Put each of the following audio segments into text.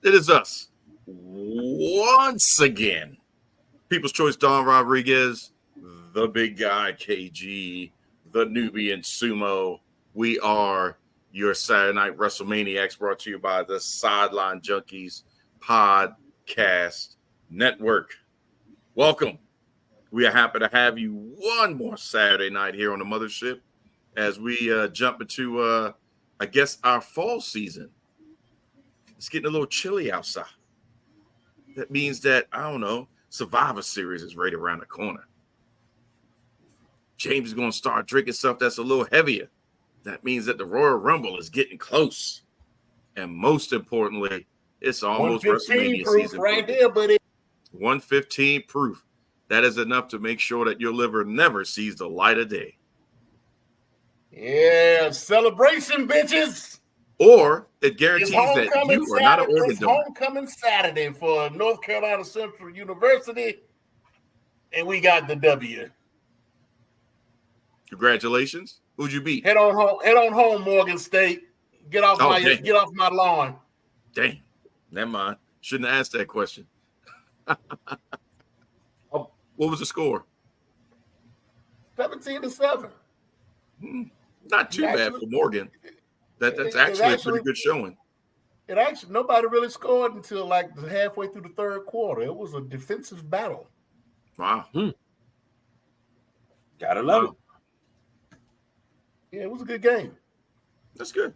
It is us. Once again. People's Choice Don Rodriguez, the big guy KG, the Nubian Sumo. We are your Saturday Night Wrestlemaniacs, brought to you by the Sideline Junkies Podcast Network. Welcome. We are happy to have you one more Saturday night here on the mothership as we jump into, I guess, our fall season. It's getting a little chilly outside. That means that, I don't know, Survivor Series is right around the corner. James is going to start drinking stuff that's a little heavier. That means that the Royal Rumble is getting close. And most importantly, it's almost WrestleMania season. Right there, buddy. 115 proof. That is enough to make sure that your liver never sees the light of day. Yeah, celebration, bitches. Or it guarantees that you are not an organ donor. It's homecoming Saturday for North Carolina Central University, and we got the W. Congratulations. Who'd you beat? Head on home, Morgan State. Get off my lawn. Dang. Never mind. Shouldn't have asked that question. What was the score? 17-7. Not too bad for Morgan. That's actually a pretty good showing. It actually, nobody really scored until like halfway through the third quarter. It was a defensive battle. Wow. Gotta love it. Yeah, it was a good game. That's good.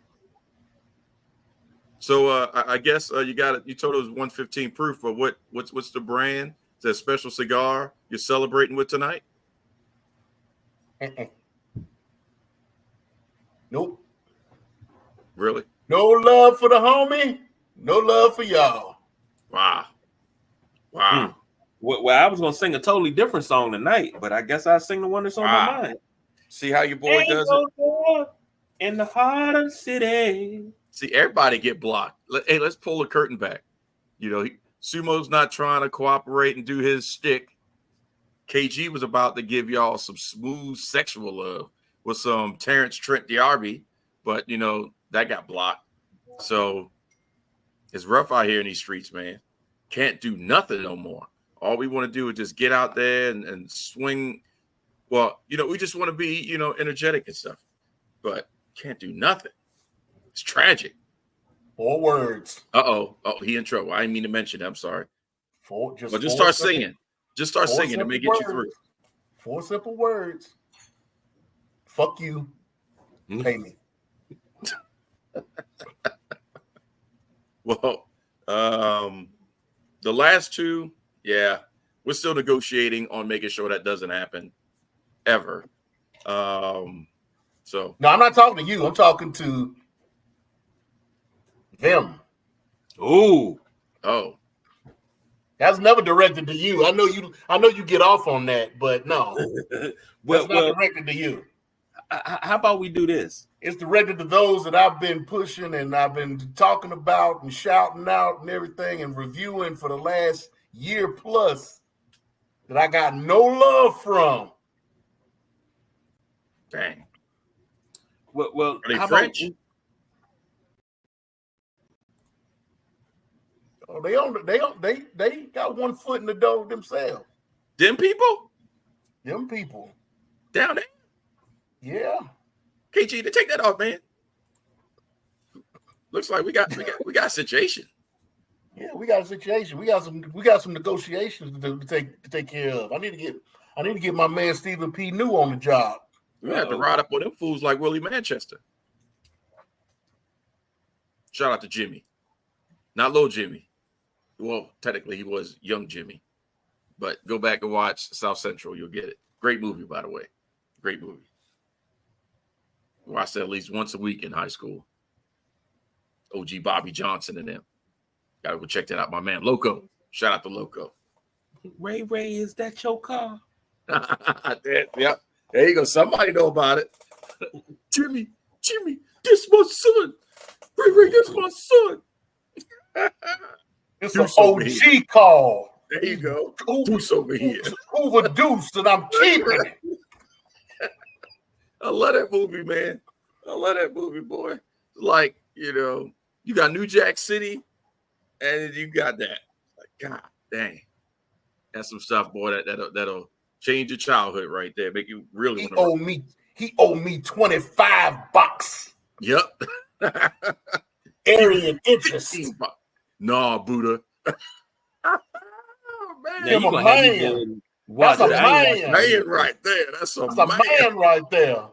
So I guess you got it. You told it was 115 proof, but what's the brand? Is that a special cigar you're celebrating with tonight? Nope. Really? No love for the homie. No love for y'all. Wow. Well, I was gonna sing a totally different song tonight, but I guess I sing the one that's on my mind. See how your boy does it? In the heart of the city. See, everybody get blocked. Hey, let's pull the curtain back. You know, Sumo's not trying to cooperate and do his stick. KG was about to give y'all some smooth sexual love with some Terrence Trent D'Arby, but you know that got blocked. So it's rough out here in these streets, man. Can't do nothing no more. All we want to do is just get out there and swing. Well, you know, we just want to be, you know, energetic and stuff, but can't do nothing. It's tragic. 4 words. Oh, he in trouble. I didn't mean to mention it. I'm sorry. Just start singing. Just start singing. It may get you through. 4 simple words. Fuck you. Pay me. Well, the last 2, yeah, we're still negotiating on making sure that doesn't happen ever. So no, I'm not talking to you. I'm talking to them. Oh, that's never directed to you. I know you get off on that, but no, well, that's not directed to you. How about we do this? It's directed to those that I've been pushing and I've been talking about and shouting out and everything and reviewing for the last year plus that I got no love from. Dang. Well, are they how French? They got one foot in the door themselves. Them people down there. Yeah. KG, to take that off, man. Looks like we got a situation. Yeah, we got a situation. We got some negotiations to take care of. I need to get my man Stephen P. New on the job. We have to ride up on them fools like Willie Manchester. Shout out to Jimmy. Not little Jimmy. Well, technically he was young Jimmy. But go back and watch South Central. You'll get it. Great movie, by the way. Great movie. Watched it at least once a week in high school. OG Bobby Johnson and them. Gotta go check that out. My man Loco. Shout out to Loco. Ray, is that your car? Yep. There you go. Somebody know about it. Jimmy, this my son. Ray, this my son. It's an OG call. There you go. Deuce over here. Hoover Deuce that I'm keeping it. I love that movie, man. I love that movie, boy. Like, you know, you got New Jack City, And you got that. Like, God dang. That's some stuff, boy, that'll change your childhood right there. Make you really want to. He owe me $25. Yep. Area interest. No, Buddha. Oh, man. Yeah, you a gonna have me man. going watch That's it. a I ain't man. watching Man right there. That's a That's a man right there.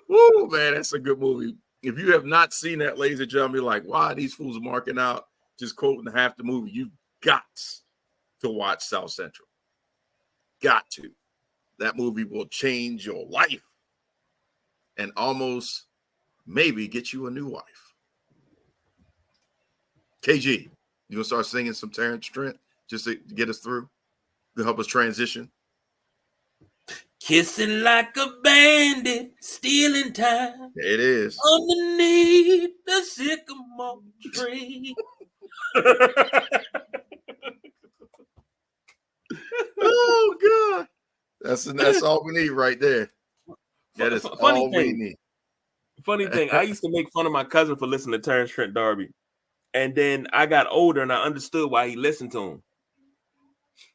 Woo, man, that's a good movie. If you have not seen that, ladies and gentlemen, you're like, why are these fools marking out, just quoting half the movie? You've got to watch South Central. Got to. That movie will change your life and almost maybe get you a new wife. KG, you gonna start singing some Terrence Trent just to get us through, to help us transition? Kissing like a bandit, stealing time. There it is. Underneath the sycamore tree. Oh God, that's all we need right there. That is all we need. Funny thing, I used to make fun of my cousin for listening to Terrence Trent D'Arby, and then I got older and I understood why he listened to him.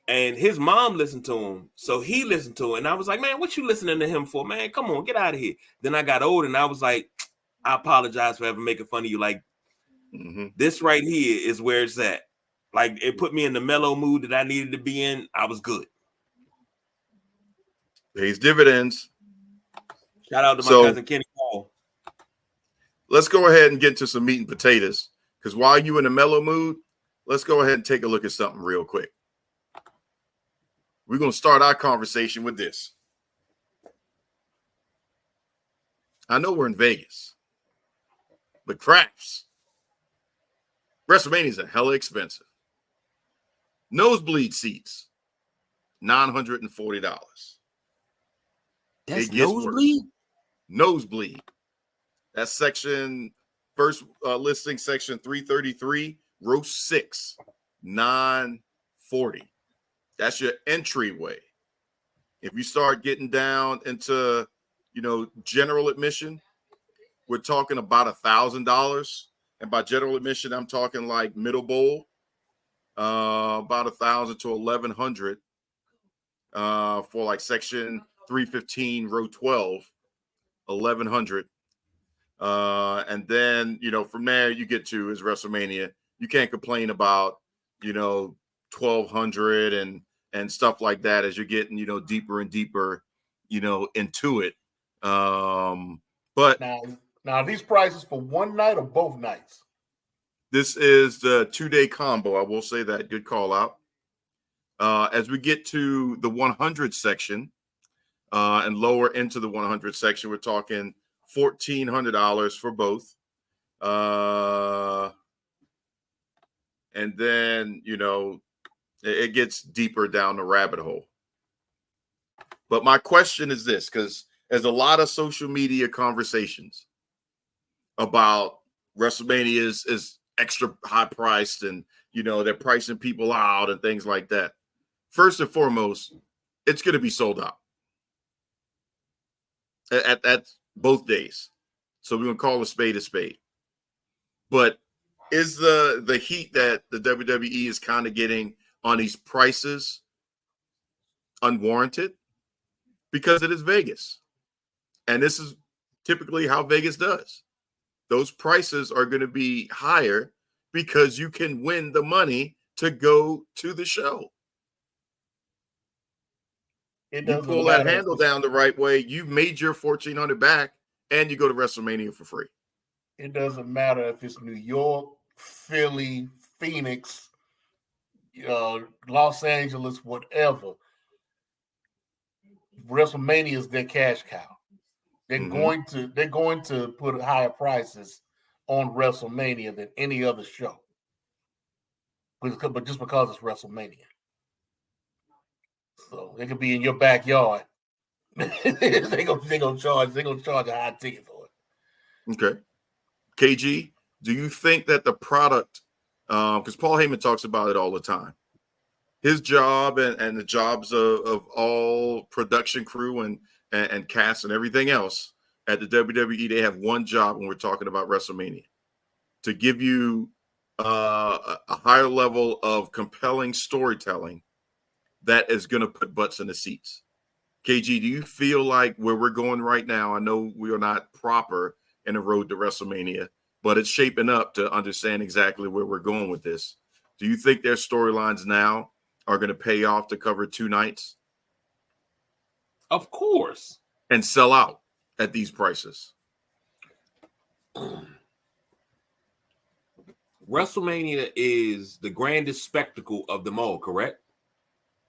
And his mom listened to him, so he listened to it. And I was like, man, what you listening to him for, man? Come on, get out of here. Then I got older and I was like, I apologize for ever making fun of you. Like, this right here is where it's at. Like, it put me in the mellow mood that I needed to be in. I was good. Pays dividends. Shout out to my cousin Kenny Paul. Let's go ahead and get to some meat and potatoes. Because while you in a mellow mood, let's go ahead and take a look at something real quick. We're going to start our conversation with this. I know we're in Vegas, but craps. WrestleManias are hella expensive. Nosebleed seats, $940. That's nosebleed? Nosebleed. That's section, first listing, section 333, row 6, $940. That's your entryway. If you start getting down into, general admission, we're talking about $1,000. And by general admission, I'm talking like middle bowl, about $1,000 to $1,100 for like section 315, row 12, $1,100. And then, from there you get to is WrestleMania. You can't complain about, $1,200 and stuff like that as you're getting, deeper and deeper, into it. But now these prices for one night or both nights? This is the 2-day combo. I will say that. Good call out. As we get to the 100 section and lower into the 100 section, we're talking $1,400 for both. And then, it gets deeper down the rabbit hole. But my question is this, because there's a lot of social media conversations about WrestleMania is extra high priced and, they're pricing people out and things like that. First and foremost, it's going to be sold out at both days. So we're going to call a spade a spade. But is the heat that the WWE is kind of getting on these prices unwarranted? Because it is Vegas. And this is typically how Vegas does. Those prices are going to be higher because you can win the money to go to the show. You pull that handle down the right way, you've made your $1,400 back, and you go to WrestleMania for free. It doesn't matter if it's New York, Philly, Phoenix, Los Angeles, whatever. WrestleMania is their cash cow. They're going to put higher prices on WrestleMania than any other show, but just because it's WrestleMania. So it could be in your backyard. They're gonna charge a high ticket for it. Okay. KG, do you think that the product, because Paul Heyman talks about it all the time, his job and the jobs of all production crew and cast and everything else at the WWE, they have one job when we're talking about WrestleMania: to give you a higher level of compelling storytelling that is going to put butts in the seats. KG, do you feel like where we're going right now, I know we are not proper in the road to WrestleMania, but it's shaping up to understand exactly where we're going with this. Do you think their storylines now are going to pay off to cover 2 nights? Of course. And sell out at these prices? WrestleMania is the grandest spectacle of them all, correct?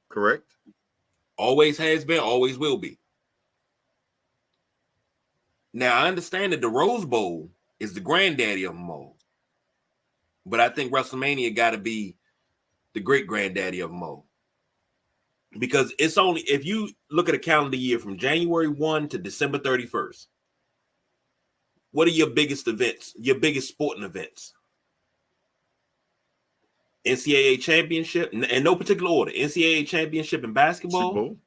Correct. Always has been, always will be. Now, I understand that the Rose Bowl is the granddaddy of them all. But I think WrestleMania got to be the great granddaddy of them all. Because it's only, if you look at a calendar year from January 1 to December 31st, what are your biggest events, your biggest sporting events? NCAA championship, in no particular order. NCAA championship in basketball, Super Bowl,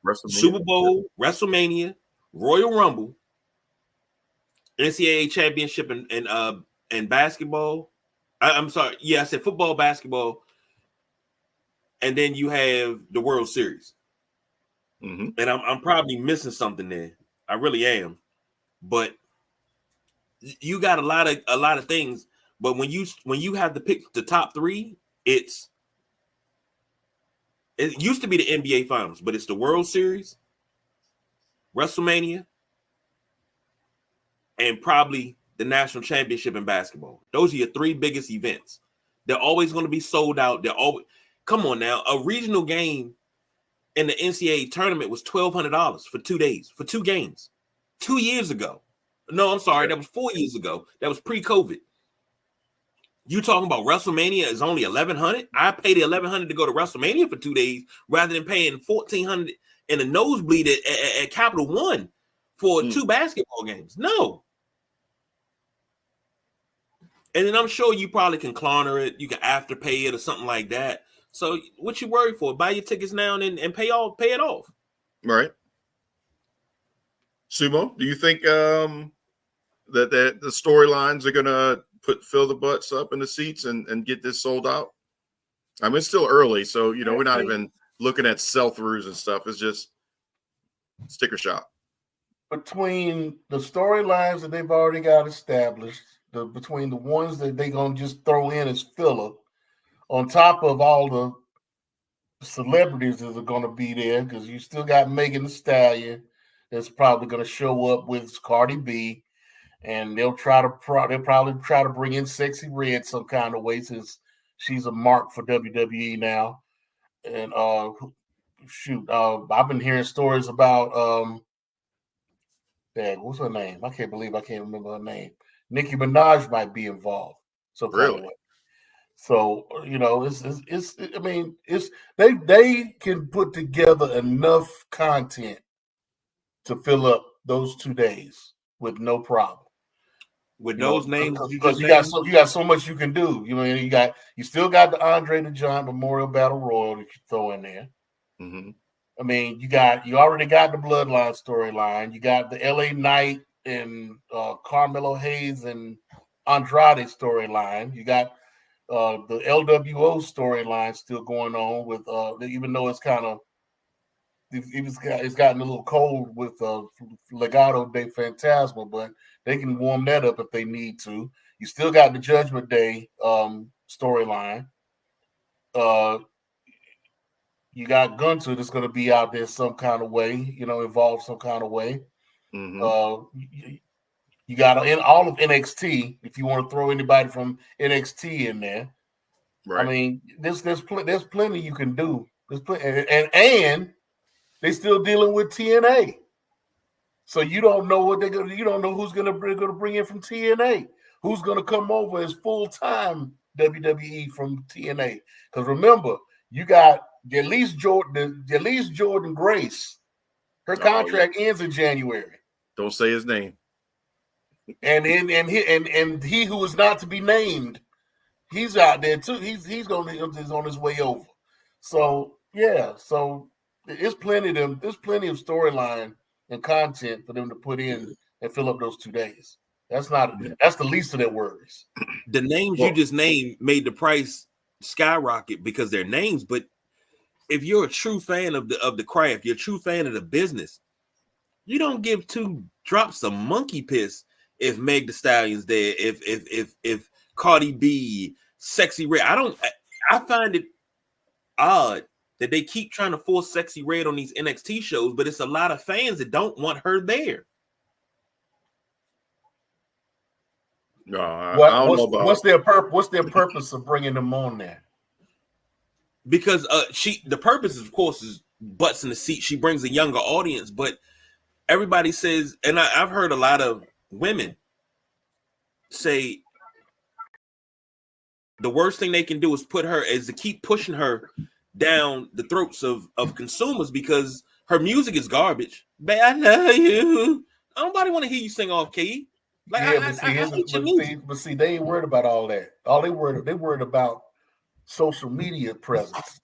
WrestleMania, Super Bowl, WrestleMania, Royal Rumble, NCAA championship in basketball. I'm sorry, yeah, I said football, basketball, and then you have the World Series. Mm-hmm. And I'm probably missing something there. I really am, but you got a lot of things. But when you have to pick the top 3, it used to be the NBA Finals, but it's the World Series, WrestleMania, and probably the national championship in basketball. Those are your 3 biggest events. They're always going to be sold out. Come on now, a regional game in the NCAA tournament was $1,200 for 2 days, for 2 games, 2 years ago. No, I'm sorry, that was 4 years ago. That was pre-COVID. You talking about WrestleMania is only $1,100? I paid the $1,100 to go to WrestleMania for 2 days rather than paying $1,400 in a nosebleed at Capital One for 2 basketball games. No. And then I'm sure you probably can Klarna it, you can afterpay it or something like that. So what you worried for? Buy your tickets now and pay it off. Right. Sumo, do you think that the storylines are gonna fill the butts up in the seats and get this sold out? I mean, it's still early, so we're not even looking at sell-throughs and stuff. It's just sticker shock. Between the storylines that they've already got established, between the ones that they're gonna just throw in as filler, on top of all the celebrities that are gonna be there, because you still got Megan Thee Stallion that's probably gonna show up with Cardi B, and they'll probably try to bring in Sexy Red some kind of way since she's a mark for WWE now. And I've been hearing stories about what's her name? I can't believe I can't remember her name. Nicki Minaj might be involved. So Really? So I mean, they can put together enough content to fill up those 2 days with no problem. With those names, because you got so much you can do. You still got the Andre the Giant Memorial Battle Royal that you throw in there. Mm-hmm. I mean, you already got the Bloodline storyline. You got the LA Knight and Carmelo Hayes and Andrade storyline. You got the LWO storyline still going on with even though it's kind of it's gotten a little cold with Legado de Fantasma, but they can warm that up if they need to. You still got the Judgment Day storyline. You got Gunter that's going to be out there some kind of way, involved some kind of way. Mm-hmm. You got in all of NXT if you want to throw anybody from NXT in there. Right. I mean, there's plenty you can do. There's plenty, and they're still dealing with TNA, so you don't know what you don't know who's going to bring in from TNA, who's going to come over as full-time WWE from TNA. Because remember, you got Delise Jordan Grace. Her contract ends in January. Don't say his name. And he who is not to be named, he's out there too. He's on his way over. So yeah, there's plenty of storyline and content for them to put in and fill up those 2 days. That's the least of their worries. The names you just named made the price skyrocket because they're names. But if you're a true fan of the craft, you're a true fan of the business, you don't give two drops of monkey piss if Meg Thee Stallion's there, if Cardi B, Sexy Red. I find it odd that they keep trying to force Sexy Red on these NXT shows, but it's a lot of fans that don't want her there. No, I don't know about what's their purpose? What's their purpose of bringing them on there? Because the purpose, of course, is butts in the seat. She brings a younger audience, but everybody says, and I've heard a lot of women say the worst thing they can do is to keep pushing her down the throats of consumers because her music is garbage. But I love you. Nobody want to hear you sing off key. Like, yeah, but see, they ain't worried about all that. They worried about social media presence.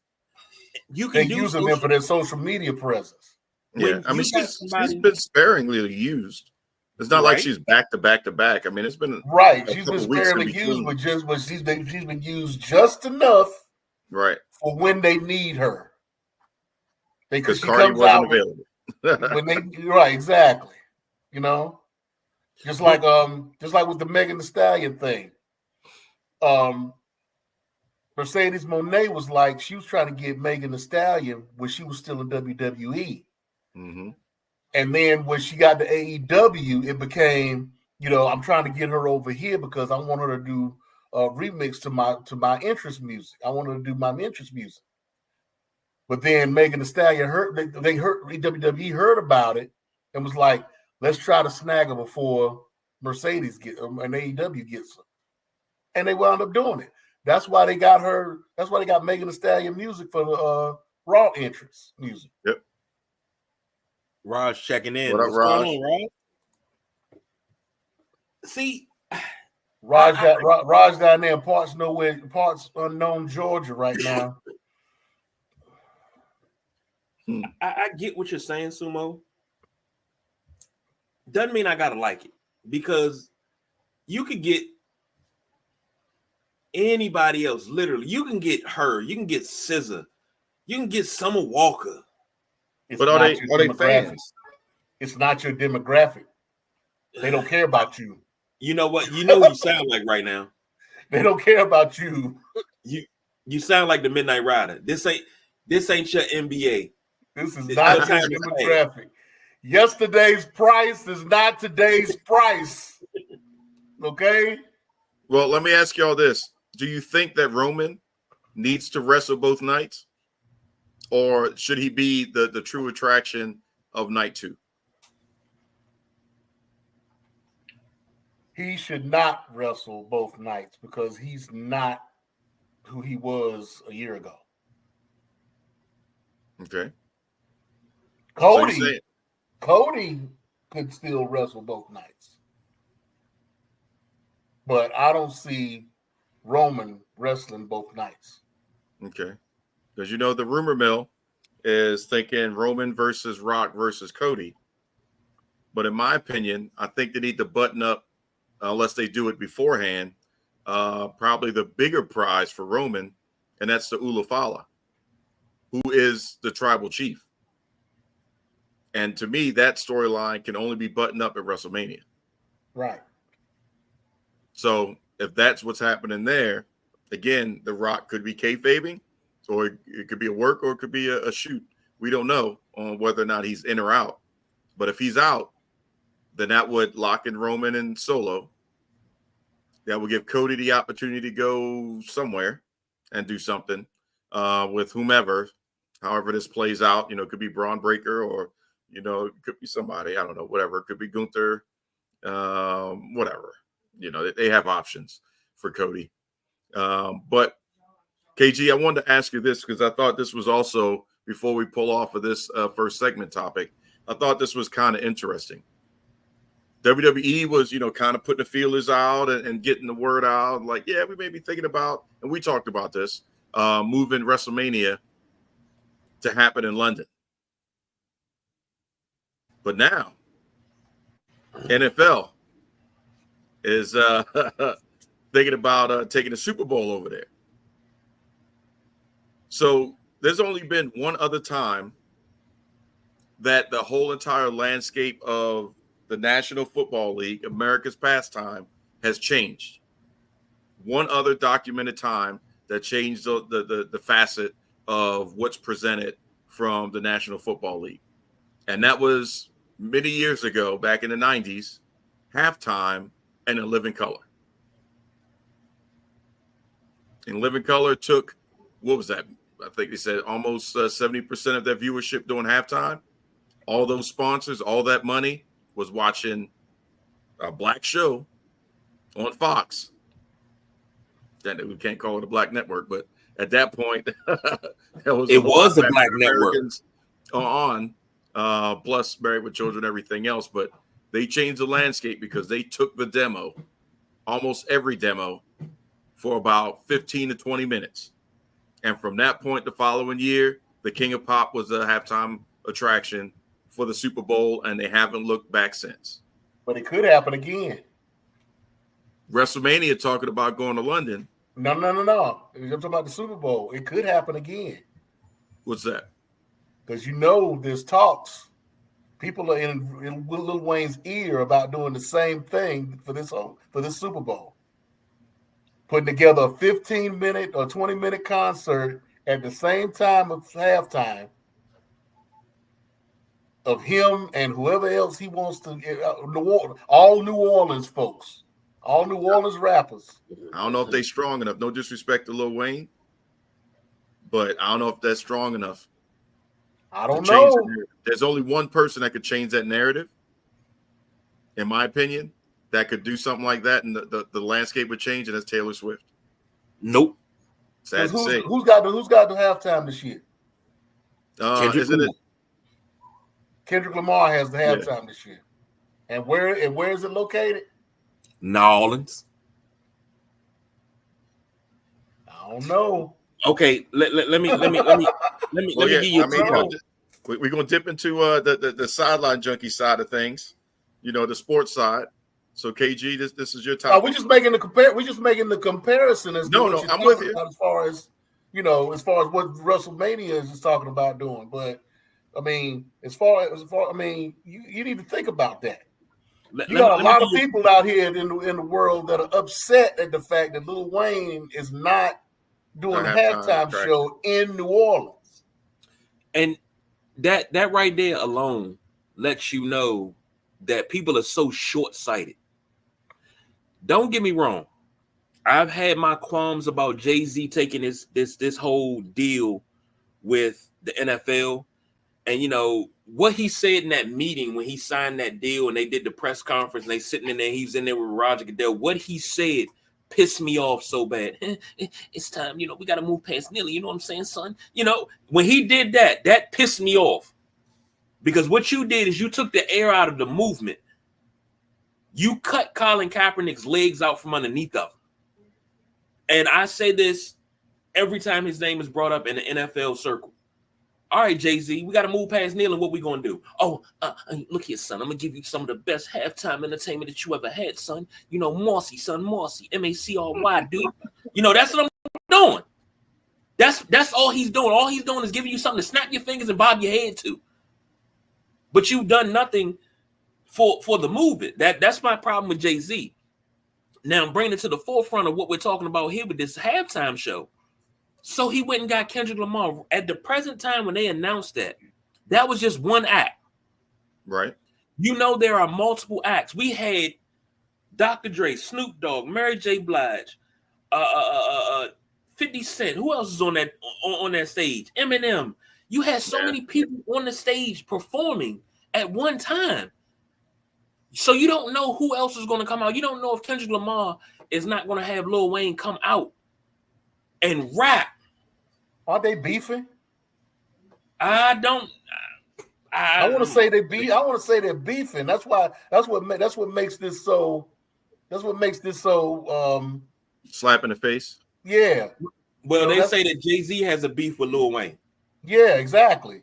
They're using them for their social media presence. Yeah, I mean, she's been sparingly used. It's not like she's back to back to back. I mean, it's been she's been sparingly used, but she's been used just enough, right, for when they need her. Because Cardi wasn't available. Exactly. You know, just like with the Megan Thee Stallion thing. Mercedes Moné was like, she was trying to get Megan Thee Stallion when she was still in WWE. Mm-hmm. And then when she got to AEW, it became, I'm trying to get her over here because I want her to do a remix to my interest music. I want her to do my interest music. But then Megan Thee Stallion WWE heard about it and was like, let's try to snag her before Mercedes and AEW gets her. And they wound up doing it. That's why they got her. That's why they got Megan Thee Stallion music for the Raw entrance music. Yep. Raj checking in. What up, What's Raj? going on, Raj? See, Raj down there in parts unknown Georgia right now. I get what you're saying, Sumo. Doesn't mean I gotta like it because you could get anybody else. Literally, you can get her. You can get SZA. You can get Summer Walker. But are they fans? It's not your demographic. They don't care about you. You know what? You know what you sound like right now. They don't care about you. You sound like the Midnight Rider. This ain't your NBA. This is not your demographic. Yesterday's price is not today's price. Okay? Well, let me ask y'all this. Do you think that Roman needs to wrestle both nights? Or should he be the true attraction of night 2? He should not wrestle both nights because he's not who he was a year ago. Okay. Cody could still wrestle both nights. But I don't see Roman wrestling both nights. Okay. Because the rumor mill is thinking Roman versus Rock versus Cody. But in my opinion, I think they need to button up, unless they do it beforehand, probably the bigger prize for Roman, and that's the Ulafala, who is the tribal chief. And to me, that storyline can only be buttoned up at WrestleMania. Right. So if that's what's happening there, again, The Rock could be kayfabing, or it could be a work, or it could be a shoot. We don't know on whether or not he's in or out. But if he's out, then that would lock in Roman and Solo. That would give Cody the opportunity to go somewhere and do something with whomever, however this plays out. It could be Braun Breaker, or, it could be somebody. I don't know, whatever. It could be Gunther, whatever. They have options for Cody. But, KG, I wanted to ask you this because I thought this was also, before we pull off of this first segment topic, I thought this was kind of interesting. WWE was, kind of putting the feelers out and getting the word out. Like, yeah, we may be thinking about, and we talked about this, moving WrestleMania to happen in London. But now, NFL is thinking about taking the Super Bowl over there. So there's only been one other time that the whole entire landscape of the National Football League, America's pastime, has changed. One other documented time that changed the facet of what's presented from the National Football League. And that was many years ago, back in the 90s, halftime and In Living Color. In Living Color took, what was that? I think they said almost 70% of their viewership during halftime. All those sponsors, all that money was watching a black show on Fox. That we can't call it a black network, but at that point, there was it was a black network on, plus Married with Children, everything else. But they changed the landscape because they took the demo, almost every demo, for about 15 to 20 minutes. And from that point, the following year, the King of Pop was a halftime attraction for the Super Bowl, and they haven't looked back since. But it could happen again. WrestleMania talking about going to London. No. I'm talking about the Super Bowl. It could happen again. What's that? Because there's talks. People are in Lil Wayne's ear about doing the same thing for this Super Bowl. Putting together a 15-minute or 20-minute concert at the same time of halftime of him and whoever else he wants to, all New Orleans folks, all New Orleans rappers. I don't know if they're strong enough. No disrespect to Lil Wayne, but I don't know if that's strong enough. I don't know. There's only one person that could change that narrative, in my opinion, that could do something like that, and the landscape would change, and that's Taylor Swift. Nope. Sad to say. Who's got the halftime this year? Isn't it? Kendrick Lamar has the halftime this year. And where is it located? New Orleans. I don't know. Okay, let me give you a clue. We're gonna dip into the sideline junkie side of things, the sports side. So KG, this is your topic. We're just making the comparison as I'm with you. As far as what WrestleMania is talking about doing. But I mean, as far you need to think about that. You got a lot of people out here in the world that are upset at the fact that Lil Wayne is not doing a halftime show in New Orleans. And that right there alone lets you know that people are so short-sighted. Don't get me wrong. I've had my qualms about Jay-Z taking this whole deal with the NFL. And what he said in that meeting when he signed that deal and they did the press conference and they sitting in there, he's in there with Roger Goodell. What he said pissed me off so bad. It's time, we got to move past Neely. You know what I'm saying, son? When he did that pissed me off. Because what you did is you took the air out of the movement. You cut Colin Kaepernick's legs out from underneath of him. And I say this every time his name is brought up in the NFL circle. All right, Jay-Z, we got to move past Neil, and what we going to do? Oh, look here, son. I'm going to give you some of the best halftime entertainment that you ever had, son. Marcy, son, Marcy, M-A-C-R-Y, dude. That's what I'm doing. That's all he's doing. All he's doing is giving you something to snap your fingers and bob your head to. But you've done nothing for the movement. That's my problem with Jay-Z. Now, I'm bringing it to the forefront of what we're talking about here with this halftime show. So he went and got Kendrick Lamar. At the present time when they announced that was just one act. Right. There are multiple acts. We had Dr. Dre, Snoop Dogg, Mary J. Blige, 50 Cent. Who else is on that stage? Eminem. You had so many people on the stage performing at one time. So you don't know who else is going to come out. You don't know if Kendrick Lamar is not going to have Lil Wayne come out and rap. Are they beefing? I don't. I want to say they beef. I want to say they're beefing. That's what makes this so. That's what makes this so. Slap in the face. Yeah. Well, they say that Jay-Z has a beef with Lil Wayne. Yeah, exactly.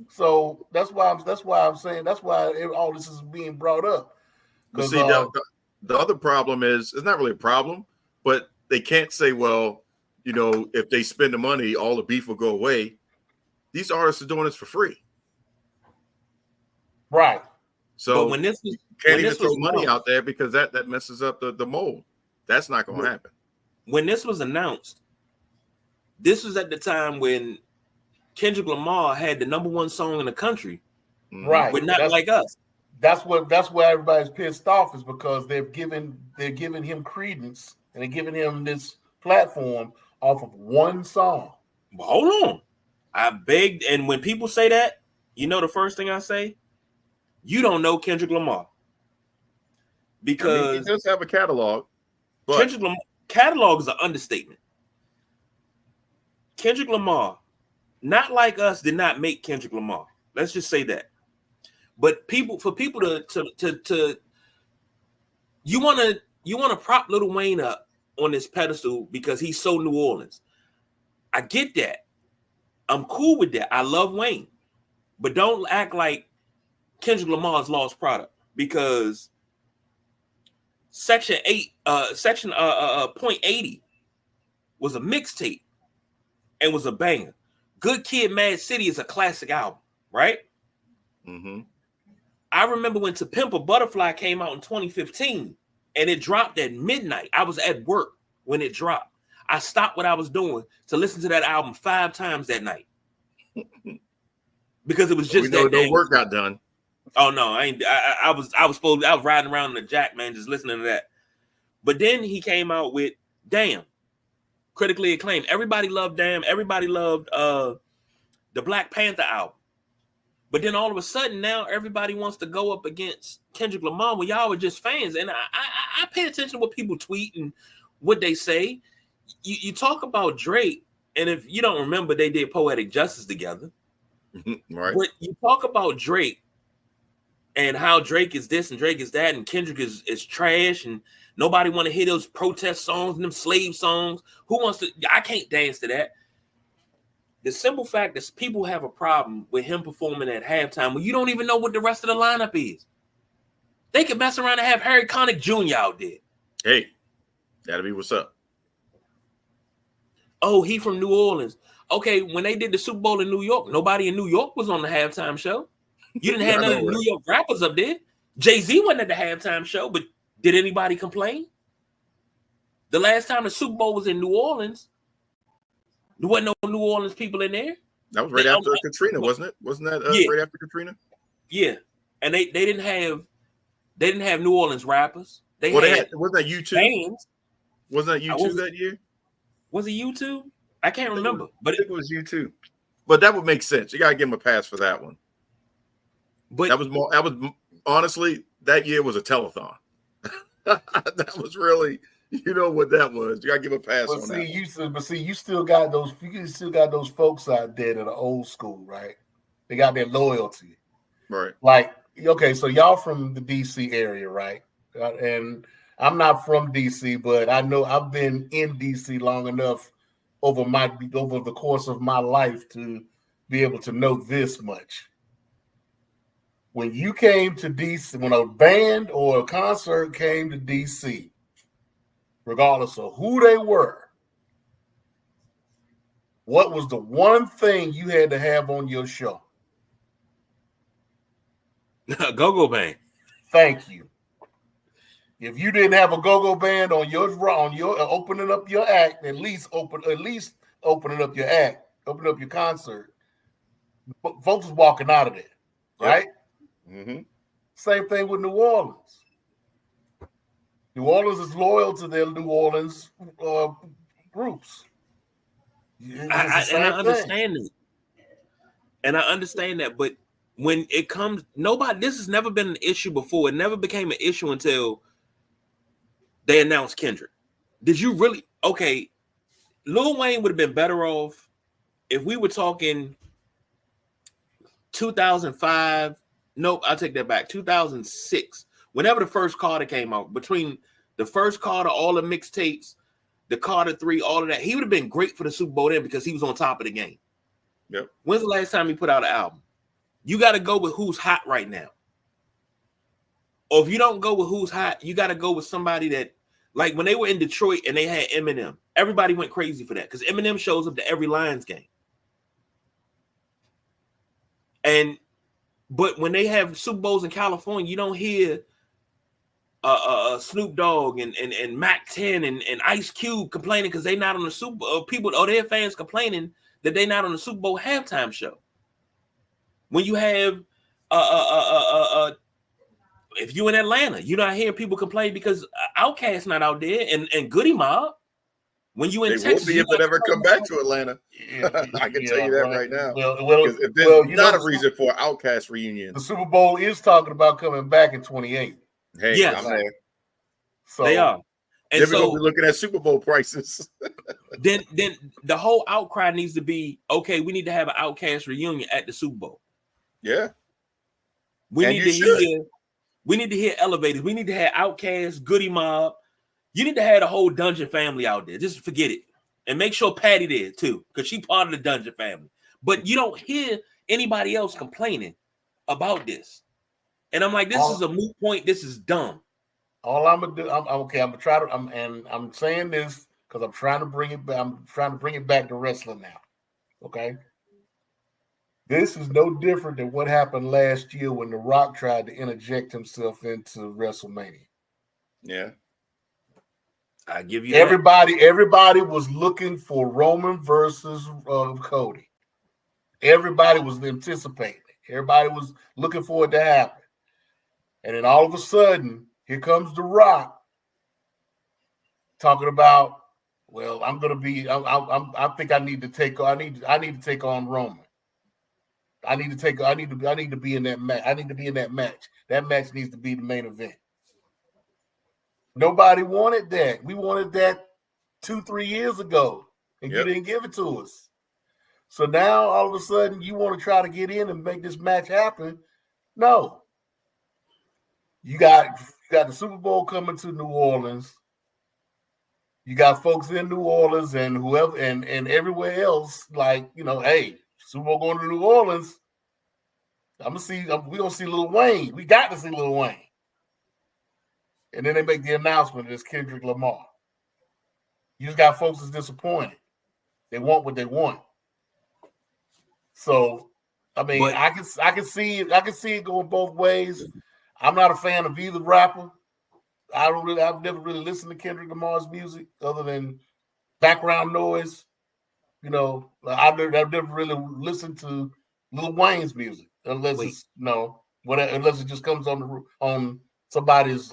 So that's why I'm saying that's why all this is being brought up. See, the other problem is it's not really a problem, but they can't say, well, if they spend the money, all the beef will go away. These artists are doing this for free. Right. So but when this was can't even throw money out there because that messes up the mold. That's not going to happen. When this was announced, this was at the time when Kendrick Lamar had the #1 song in the country. Right. But not like us. That's why everybody's pissed off, is because they're giving him credence and they're giving him this platform off of one song. But hold on. I begged, and when people say that, the first thing I say, you don't know Kendrick Lamar. Because he does have a catalog. But Kendrick Lamar catalog is an understatement. Kendrick Lamar, not like us, did not make Kendrick Lamar. Let's just say that. But for people to you want to prop Lil Wayne up on this pedestal because he's so New Orleans. I get that. I'm cool with that. I love Wayne. But don't act like Kendrick Lamar's lost product, because section point 80 was a mixtape and was a banger. Good Kid, Mad City is a classic album, right? Mm-hmm. I remember when To Pimp a Butterfly came out in 2015 and it dropped at midnight. I was at work when it dropped. I stopped what I was doing to listen to that album 5 times that night because it was just no work got done. Oh no, I was riding around in the jack, man, just listening to that. But then he came out with Damn, critically acclaimed. Everybody loved Damn. Everybody loved the Black Panther album. But then all of a sudden now everybody wants to go up against Kendrick Lamar when y'all were just fans. And I pay attention to what people tweet and what they say. You talk about Drake, and if you don't remember, they did Poetic Justice together. Right. But you talk about Drake and how Drake is this and Drake is that, and Kendrick is trash, and nobody want to hear those protest songs and them slave songs. Who wants to? I can't dance to that. The simple fact is people have a problem with him performing at halftime when you don't even know what the rest of the lineup is. They could mess around and have Harry Connick Jr. out there. Hey, that'll be what's up. Oh, he from New Orleans. Okay, when they did the Super Bowl in New York, nobody in New York was on the halftime show. You didn't have none of the New York rappers up there. Jay-Z wasn't at the halftime show, but did anybody complain? The last time the Super Bowl was in New Orleans, there wasn't no New Orleans people in there. That was right after Katrina, wasn't it? Wasn't that right after Katrina? Yeah, and they didn't have New Orleans rappers. Wasn't that U2? Wasn't that U2 that year? Was it U2? I can't remember, but I think it was U2. But that would make sense. You gotta give him a pass for that one. But that was honestly, that year was a telethon. That was really, what that was. You gotta give a pass on that. You still got those folks out there that are old school, right? They got their loyalty. Right. Like, okay, so y'all from the DC area, right? And I'm not from DC, but I know I've been in DC long enough over the course of my life to be able to know this much. When you came to DC, when a band or a concert came to DC, regardless of who they were, what was the one thing you had to have on your show? Go-Go Band. Thank you. If you didn't have a go-go band on your opening up your act, at least opening up your act, opening up your concert, folks was walking out of there, right? Mm-hmm. Same thing with New Orleans. New Orleans is loyal to their New Orleans groups. I understand it, and I understand that, but when it comes, this has never been an issue before. It never became an issue until they announced Kendrick. Did you really? Okay, Lil Wayne would have been better off if we were talking 2005. Nope, I'll take that back. 2006. Whenever the first Carter came out, between the first Carter, all the mixtapes, the Carter 3, all of that, he would have been great for the Super Bowl then because he was on top of the game. Yep. When's the last time he put out an album? You got to go with who's hot right now. Or if you don't go with who's hot, you got to go with somebody that, like when they were in Detroit and they had Eminem, everybody went crazy for that because Eminem shows up to every Lions game. But when they have Super Bowls in California, you don't hear Snoop Dogg and Mac 10 and Ice Cube complaining because they're not on the Super Bowl. People or their fans complaining that they're not on the Super Bowl halftime show. When you have if you in Atlanta, you're not hearing people complain because Outkast not out there and Goody Mob. When you in They Texas, will be if it ever come back to Atlanta. I can tell you that right now. Well, if there's not a reason for an Outkast reunion. The Super Bowl is talking about coming back in 28. Hey, yes. I'm there. So they are. And then we're gonna be looking at Super Bowl prices. then the whole outcry needs to be, okay, we need to have an Outkast reunion at the Super Bowl. Yeah. We need to hear Elevators. We need to have Outkast, Goody Mob. You need to have the whole Dungeon family out there. Just forget it. And make sure Patty there too, because she's part of the Dungeon family. But you don't hear anybody else complaining about this. And I'm like, this is a moot point. This is dumb. All I'm gonna do, I'm gonna try to. I'm saying this because I'm trying to bring it back. I'm trying to bring it back to wrestling now. Okay. This is no different than what happened last year when The Rock tried to interject himself into WrestleMania. Yeah. I give you everybody was looking for Roman versus Cody. Everybody was anticipating it. Everybody was looking for it to happen. And then all of a sudden, here comes The Rock talking about, well, I'm gonna be. I think I need to take. I need to take on Roman. I need to be in that match. I need to be in that match. That match needs to be the main event. Nobody wanted that. We wanted that 2-3 years ago, and you didn't give it to us. So now all of a sudden you want to try to get in and make this match happen. No. You got the Super Bowl coming to New Orleans. You got folks in New Orleans and whoever and everywhere else, like, hey, Super Bowl going to New Orleans. We're gonna see Lil Wayne. We got to see Lil Wayne. And then they make the announcement that it's Kendrick Lamar. You just got folks that's disappointed. They want what they want. So, I mean, I can see it going both ways. I'm not a fan of either rapper. I've never really listened to Kendrick Lamar's music other than background noise. I've never really listened to Lil Wayne's music unless unless it just comes on somebody's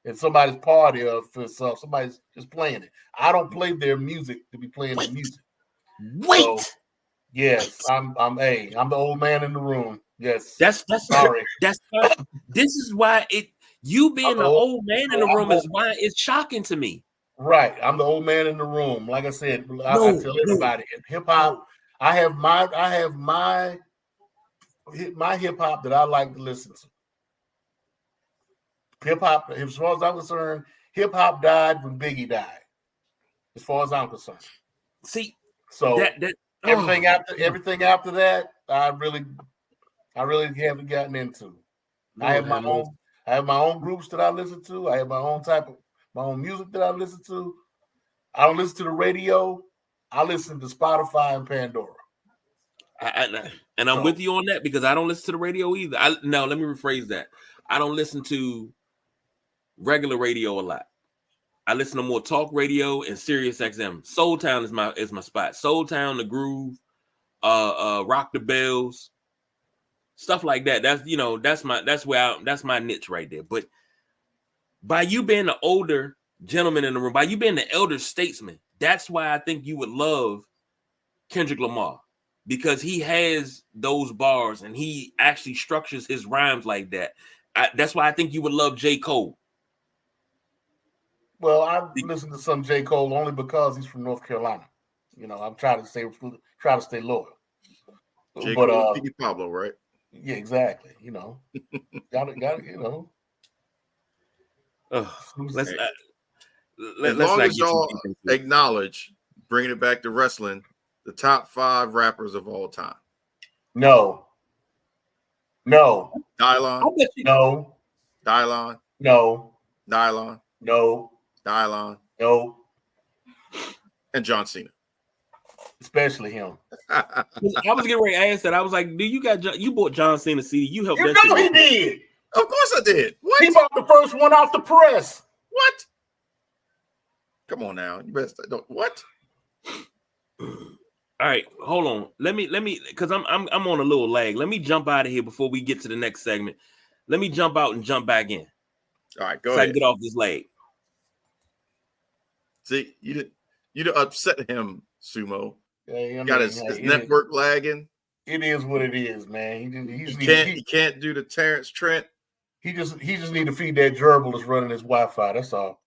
in somebody's party or if somebody's just playing it. I don't play their music to be playing their music. So, yes, I'm the old man in the room. Yes, that's sorry. This is why you being the old man in the room is why it's shocking to me. Right, I'm the old man in the room. Like I said, I tell everybody in hip hop, I have my hip hop that I like to listen to. Hip hop, as far as I'm concerned, hip hop died when Biggie died. As far as I'm concerned. See, so everything after that, I really haven't gotten into. I have my own groups that I listen to. I have my own music that I listen to. I don't listen to the radio. I listen to Spotify and Pandora. I'm with you on that because I don't listen to the radio either. No, let me rephrase that. I don't listen to regular radio a lot. I listen to more talk radio and Sirius XM. Soul Town is my spot. Soul Town, The Groove, Rock the Bells, stuff like that. That's my niche right there. But by you being the older gentleman in the room, by you being the elder statesman, that's why I think you would love Kendrick Lamar, because he has those bars and he actually structures his rhymes like that. That's why I think you would love J. Cole. Well, I listen to some J. Cole only because he's from North Carolina. I'm trying to stay loyal. J. Cole, P. Pablo, right? Yeah, exactly. Got let's long as y'all acknowledge, bringing it back to wrestling, the top 5 rappers of all time. No. Dylon? No. Dylon, No, Nylon, no, Dylon, no. and John Cena. Especially him. I was getting ready to ask that. I was like, "Do you you bought John Cena CD? You helped You that know shit." he did. Of course I did. What? He bought the first one off the press. What? Come on now. You best don't what? All right, hold on. Let me because I'm on a little lag. Let me jump out of here before we get to the next segment. Let me jump out and jump back in. All right, go so I ahead. can get off this lag. See, you didn't upset him, Sumo. Yeah, Got his network lagging. It is what it is, man. He can't do the Terrence Trent. He just need to feed that gerbil that's running his Wi-Fi. That's all.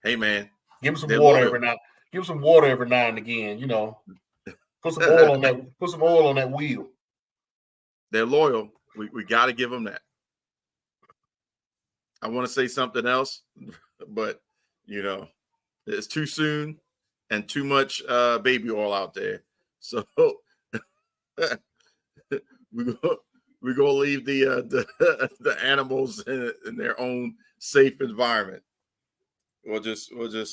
Hey man, give him some water every now. Give him some water every now and again. You know, put some oil on that. Put some oil on that wheel. They're loyal. We got to give them that. I want to say something else, but you know, it's too soon and too much baby oil out there. So we're gonna leave the animals in their own safe environment. We'll just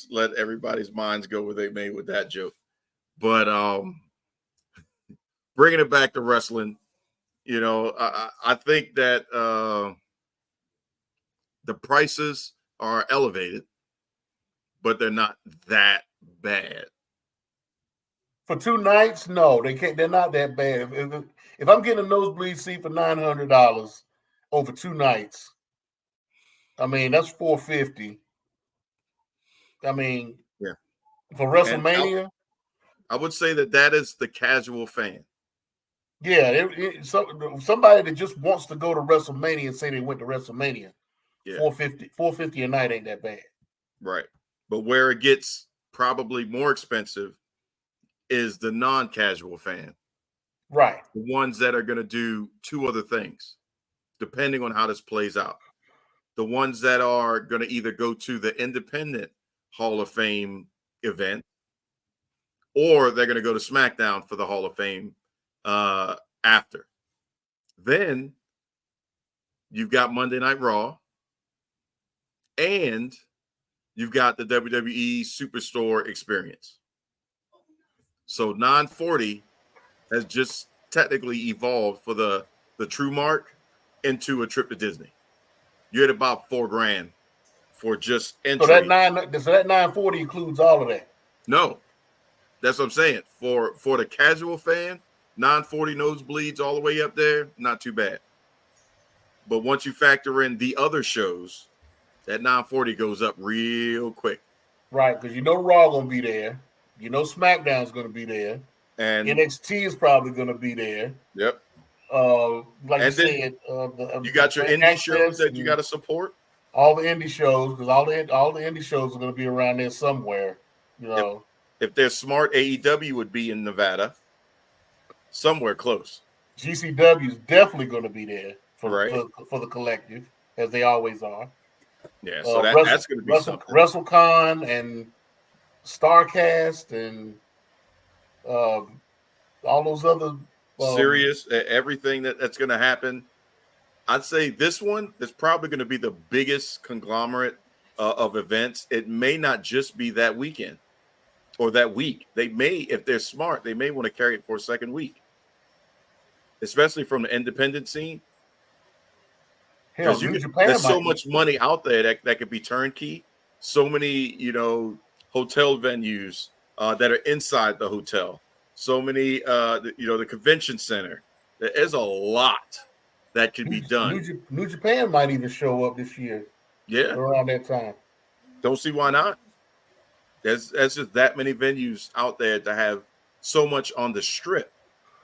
let everybody's minds go where they may with that joke. But bringing it back to wrestling, you know, I think that the prices are elevated, but they're not that bad. For 2 nights, no, they can't. They're not that bad. If I'm getting a nosebleed seat for $900 over 2 nights, I mean that's $450. I mean, yeah, for WrestleMania, I would say that is the casual fan. Yeah, somebody that just wants to go to WrestleMania and say they went to WrestleMania, yeah. $450 a night ain't that bad. Right. But where it gets probably more expensive is the non-casual fan. Right. The ones that are going to do 2 other things, depending on how this plays out. The ones that are going to either go to the independent Hall of Fame event, or they're going to go to SmackDown for the Hall of Fame after. Then you've got Monday Night Raw, and you've got the WWE Superstore experience. So 940 has just technically evolved for the true mark into a trip to Disney. You're at about $4,000 for just entry. So that 940 includes all of that. No, that's what I'm saying. For the casual fan, 940 nosebleeds all the way up there, not too bad. But once you factor in the other shows, that 940 goes up real quick. Right, because you know Raw gonna be there. You know SmackDown's gonna be there. And NXT is probably gonna be there. Yep. Like you said, you got your indie shows that you got to support. All the indie shows, because all the indie shows are gonna be around there somewhere. You know, if they're smart, AEW would be in Nevada, somewhere close. GCW is definitely going to be there for the collective, as they always are. Yeah, so that's going to be something. WrestleCon and StarCast and all those other serious everything that's going to happen. I'd say this one is probably going to be the biggest conglomerate of events. It may not just be that weekend or that week. They may, if they're smart, they may want to carry it for a second week, especially from the independent scene. Because there's so much money out there that could be turnkey. So many, hotel venues that are inside the hotel. So many, the convention center. There's a lot that could be done. New Japan might even show up this year. Yeah, around that time. Don't see why not. There's just that many venues out there to have so much on the strip.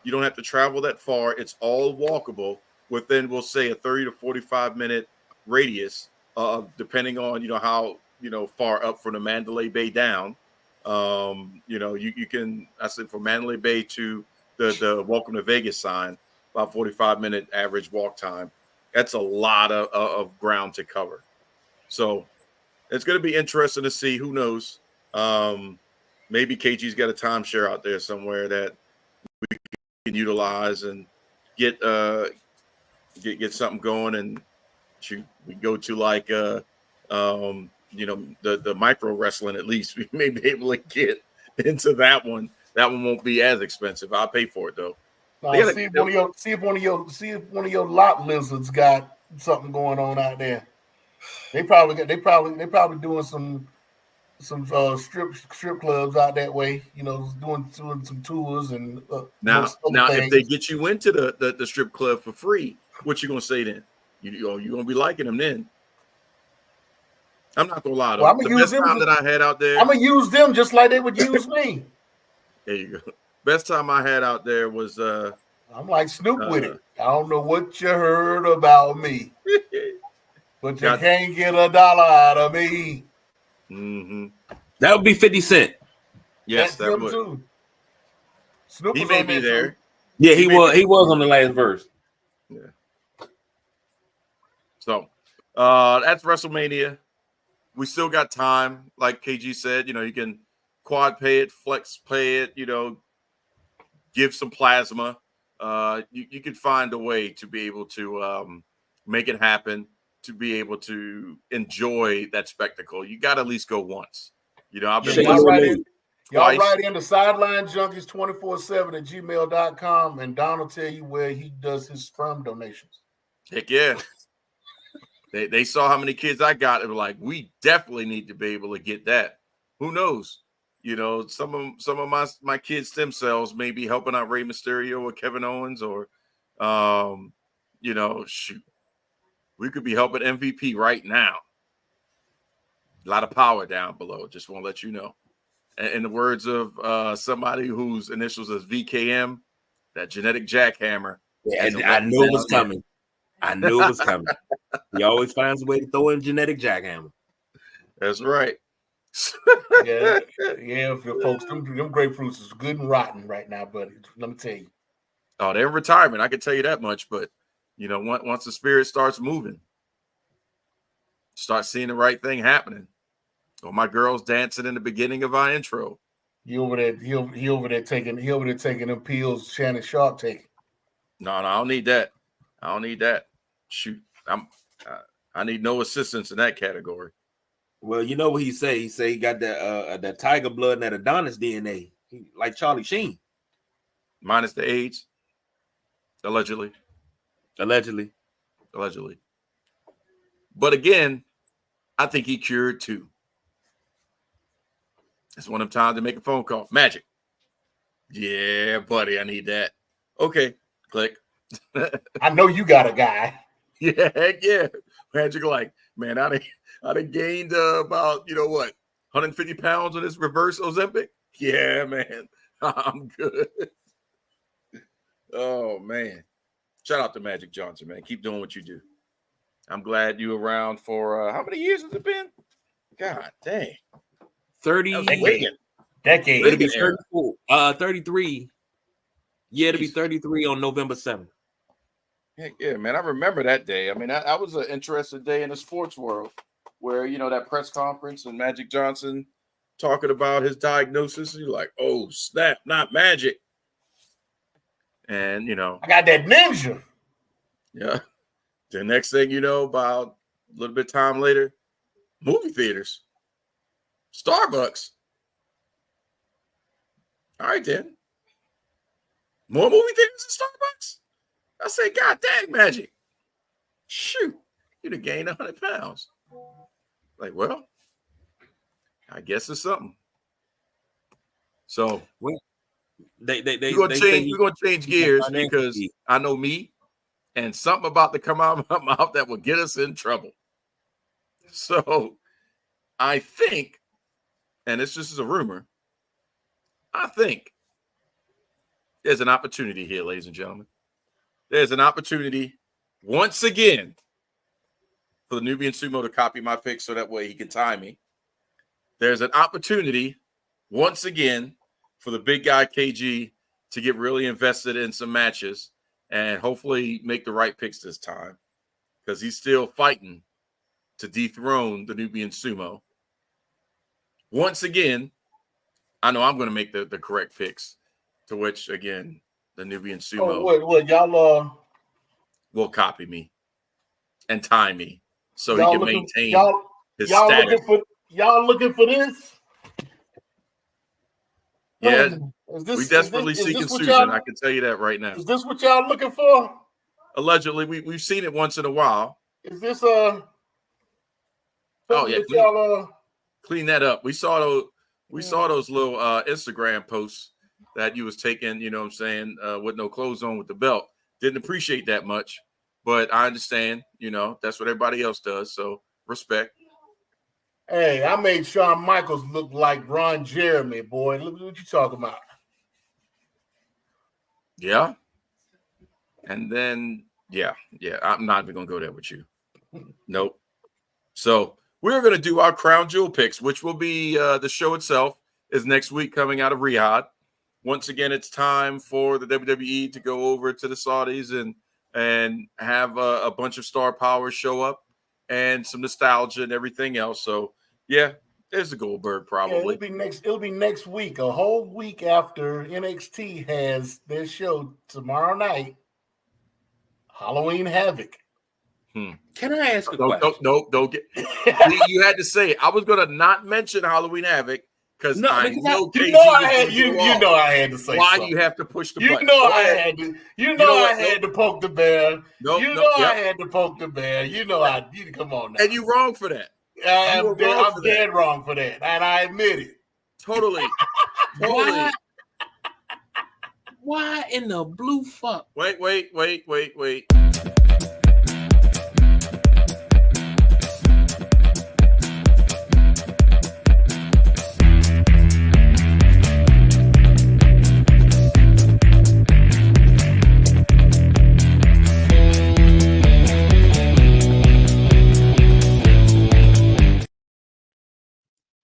You don't have to travel that far. It's all walkable within, we'll say, a 30 to 45-minute radius, depending on, how, far up from the Mandalay Bay down. You can, I said, from Mandalay Bay to the Welcome to Vegas sign, about 45-minute average walk time. That's a lot of ground to cover. So it's going to be interesting to see. Who knows? Maybe KG's got a timeshare out there somewhere that we can utilize and get something going and we go to like the micro wrestling. At least we may be able to get into that one. That one won't be as expensive. I'll pay for it though. See if one of your lot lizards got something going on out there. They probably doing some strip clubs out that way. Doing some tours and now things. If they get you into the strip club for free, what you gonna say then? You gonna be liking them then? I'm not gonna lie. Well, the best time that I had out there, I'm gonna use them just like they would use me. There you go. Best time I had out there was I'm like Snoop with it. I don't know what you heard about me, but you can't get $1 out of me. Mm-hmm. That would be 50 Cent. Yes, that would. Too. Snoop he may be there. Too. Yeah, he was on the last verse. Yeah. So that's WrestleMania. We still got time, like KG said. You can quad pay it, flex pay it. Give some plasma. You could find a way to be able to make it happen, to be able to enjoy that spectacle. You got to at least go once. I've been y'all write in the Sideline Junkies 24/7 @gmail.com, and Don will tell you where he does his sperm donations. Heck yeah. They saw how many kids I got and were like, we definitely need to be able to get that. Who knows? Some of my kids' stem cells may be helping out Rey Mysterio or Kevin Owens, or shoot, we could be helping MVP right now. A lot of power down below. Just want to let you know. In the words of somebody whose initials is VKM, that genetic jackhammer. Yeah, I knew it was coming. I knew it was coming. He always finds a way to throw in genetic jackhammer. That's right. yeah, folks, them grapefruits is good and rotten right now, buddy. Let me tell you. Oh, they're in retirement. I can tell you that much. But once the spirit starts moving, start seeing the right thing happening. Or my girls dancing in the beginning of our intro. He over there taking them pills Shannon Sharp taking. No, I don't need that. Shoot, I need no assistance in that category. Well, you know what he say? He say he got that tiger blood and that Adonis DNA, like Charlie Sheen, minus the AIDS, allegedly. But again, I think he cured too. It's one of them times to make a phone call. Magic. Yeah, buddy, I need that. Okay, click. I know you got a guy. Yeah, heck yeah. Magic, like, man, I done gained about 150 pounds on this reverse Ozempic. Yeah, man, I'm good. Oh man, shout out to Magic Johnson, man. Keep doing what you do. I'm glad you around for how many years has it been? God dang. 30 decade. It'll be 34. 33. Yeah, it'll be 33 on November 7th. Heck yeah, man. I remember that day. I mean, that was an interesting day in the sports world where, that press conference and Magic Johnson talking about his diagnosis. You're like, oh, snap, not Magic. And, I got that ninja. Yeah. The next thing you know, about a little bit of time later, movie theaters. Starbucks. All right, then. More movie theaters than Starbucks? I say, God dang, Magic. Shoot, you'd have gained 100 pounds. Like, well, I guess it's something. So, we're going to change gears because I know me and something about to come out of my mouth that will get us in trouble. So, I think, and this just is a rumor, I think there's an opportunity here, ladies and gentlemen. There's an opportunity once again for the Nubian Sumo to copy my pick so that way he can tie me. There's an opportunity once again for the big guy KG to get really invested in some matches and hopefully make the right picks this time because he's still fighting to dethrone the Nubian Sumo. Once again, I know I'm going to make the correct picks, to which, again, the Nubian Sumo what y'all will copy me. and Timey, so Y'all he can looking, maintain his status. Y'all looking for this? Yeah, Is this, we desperately is this seeking what Susan. y'all, I can tell you that right now. is this what y'all looking for? Allegedly, we've seen it once in a while. Is this oh yeah, that y'all clean that up. We saw those little Instagram posts that you was taking, you know what I'm saying, with no clothes on with the belt. Didn't appreciate that much, but I understand, you know, that's what everybody else does. So respect. Hey, I made Shawn Michaels look like Ron Jeremy, boy. Look what you talking about. Yeah. And then, yeah, I'm not even going to go there with you. Nope. So we're going to do our crown jewel picks, which will be the show itself is next week coming out of Riyadh. Once again, it's time for the WWE to go over to the Saudis and have a bunch of star power show up and some nostalgia and everything else. So, yeah, there's the Goldberg probably. Yeah, it'll be next week, a whole week after NXT has their show tomorrow night, Halloween Havoc. Can I ask a question? Don't get. You had to say it. I was going to not mention Halloween Havoc because I know KG you know I had to say why something. you have to push the button. You know I had to poke the bear. I had to poke the bear. Come on now. And you wrong for that. I'm dead wrong for that, and I admit it. Totally. Why in the blue fuck? Wait.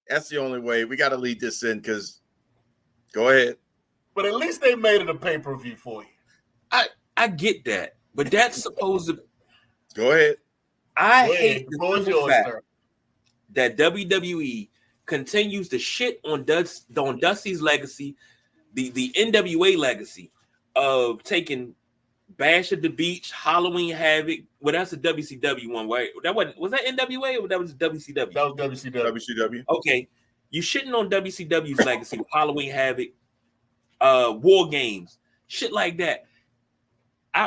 That's the only way. We got to lead this in because go ahead. But at least they made it a pay-per-view for you. I get that, but that's supposed to. Go ahead. I hate the fact that WWE continues to shit on Dusty's legacy, the NWA legacy of taking Bash at the Beach, Halloween Havoc. Well, that's a WCW one, right? Was that NWA or that was WCW? That was WCW. Okay, you shitting on WCW's legacy, Halloween Havoc, War Games, shit like that.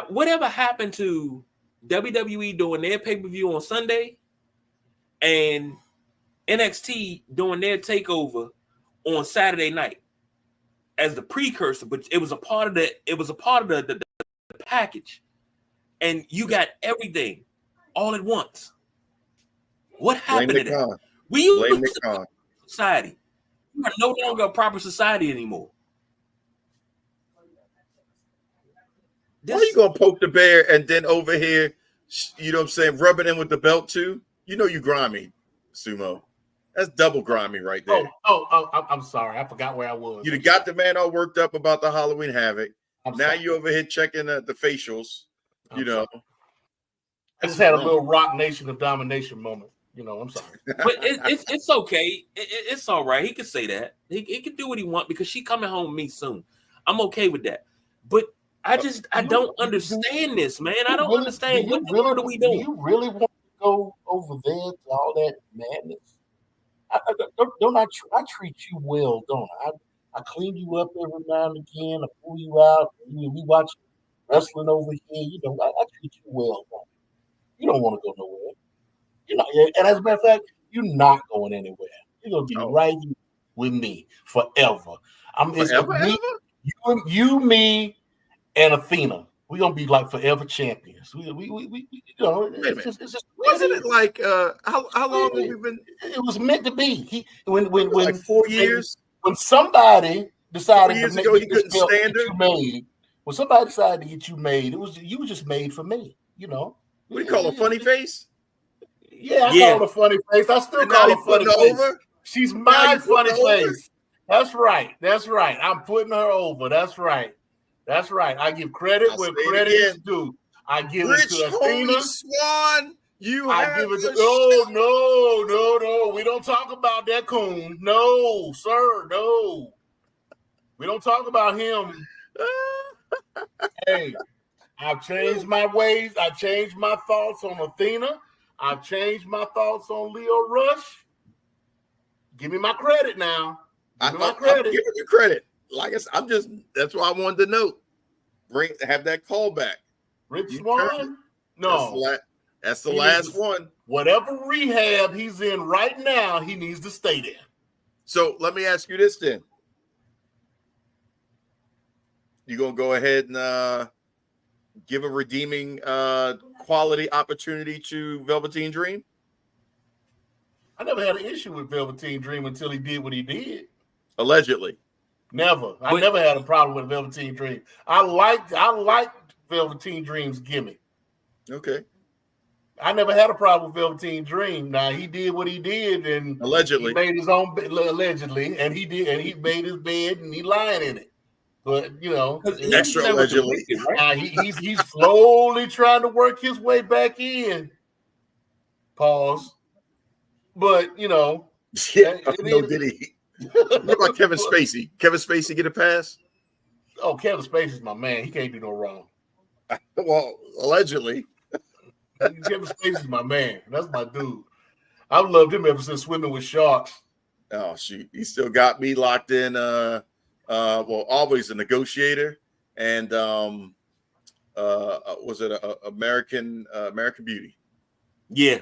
Whatever happened to WWE doing their pay-per-view on Sunday and NXT doing their takeover on Saturday night as the precursor, but it was a part of the package, and you got everything all at once. What happened to that? We used to be a society. We are no longer a proper society anymore. Why are you gonna poke the bear and then over here, you know what I'm saying, rub it in with the belt too? You know you grimy, Sumo. That's double grimy right there. I'm sorry. I forgot where I was. You got the man all worked up about the Halloween Havoc. Now you over here checking the facials. You know. I just had a little Rock Nation of Domination moment. You know, I'm sorry. But it's okay. It's all right. He can say that. He can do what he wants because she coming home with me soon. I'm okay with that. But I don't understand this, man. I don't understand. What the world are we doing? Do you really want to go over there to all that madness? I treat you well, don't I? I clean you up every now and again. I pull you out. We watch wrestling over here. You know, I treat you well, don't I? You don't want to go nowhere. You're not. And as a matter of fact, you're not going anywhere. You're gonna be right here with me forever. You, me, and Athena. We're gonna be like forever champions. We you know, it's just wasn't it like how long have we been? It was meant to be. When like 4 years. When somebody decided 4 years to make ago, he couldn't belt stand her. When somebody decided to get you made, you were just made for me. You know. What do you call a funny face? Yeah, I call it a funny face. I still call it funny face. Over? She's my funny face. That's right. I'm putting her over. That's right. I give credit where credit is due. I give it to Athena. Swan. I give it to no. We don't talk about that coon. No, sir. No. We don't talk about him. Hey, I've changed my ways. I changed my thoughts on Athena. I've changed my thoughts on Leo Rush. Give me my credit now. Give me my credit. I'm giving you credit. Like I said, that's why I wanted to know. Have that callback. Rich Swann? No. That's the last one. Whatever rehab he's in right now, he needs to stay there. So let me ask you this then. You gonna go ahead and give a redeeming quality opportunity to Velveteen Dream? I never had an issue with Velveteen Dream until he did what he did. Allegedly. Never. I never had a problem with Velveteen Dream. I liked Velveteen Dream's gimmick. Okay. I never had a problem with Velveteen Dream. Now he did what he did, and allegedly he made his own allegedly, and he made his bed and he lying in it. But extra allegedly, right? He's slowly trying to work his way back in. Pause. But no, did he? What about Kevin Spacey? Kevin Spacey get a pass? Oh, Kevin Spacey's my man. He can't do no wrong. Well, allegedly. Kevin Spacey's my man. That's my dude. I've loved him ever since Swimming with Sharks. Oh, shoot. He still got me locked in. Always a negotiator. And was it American Beauty? Yeah.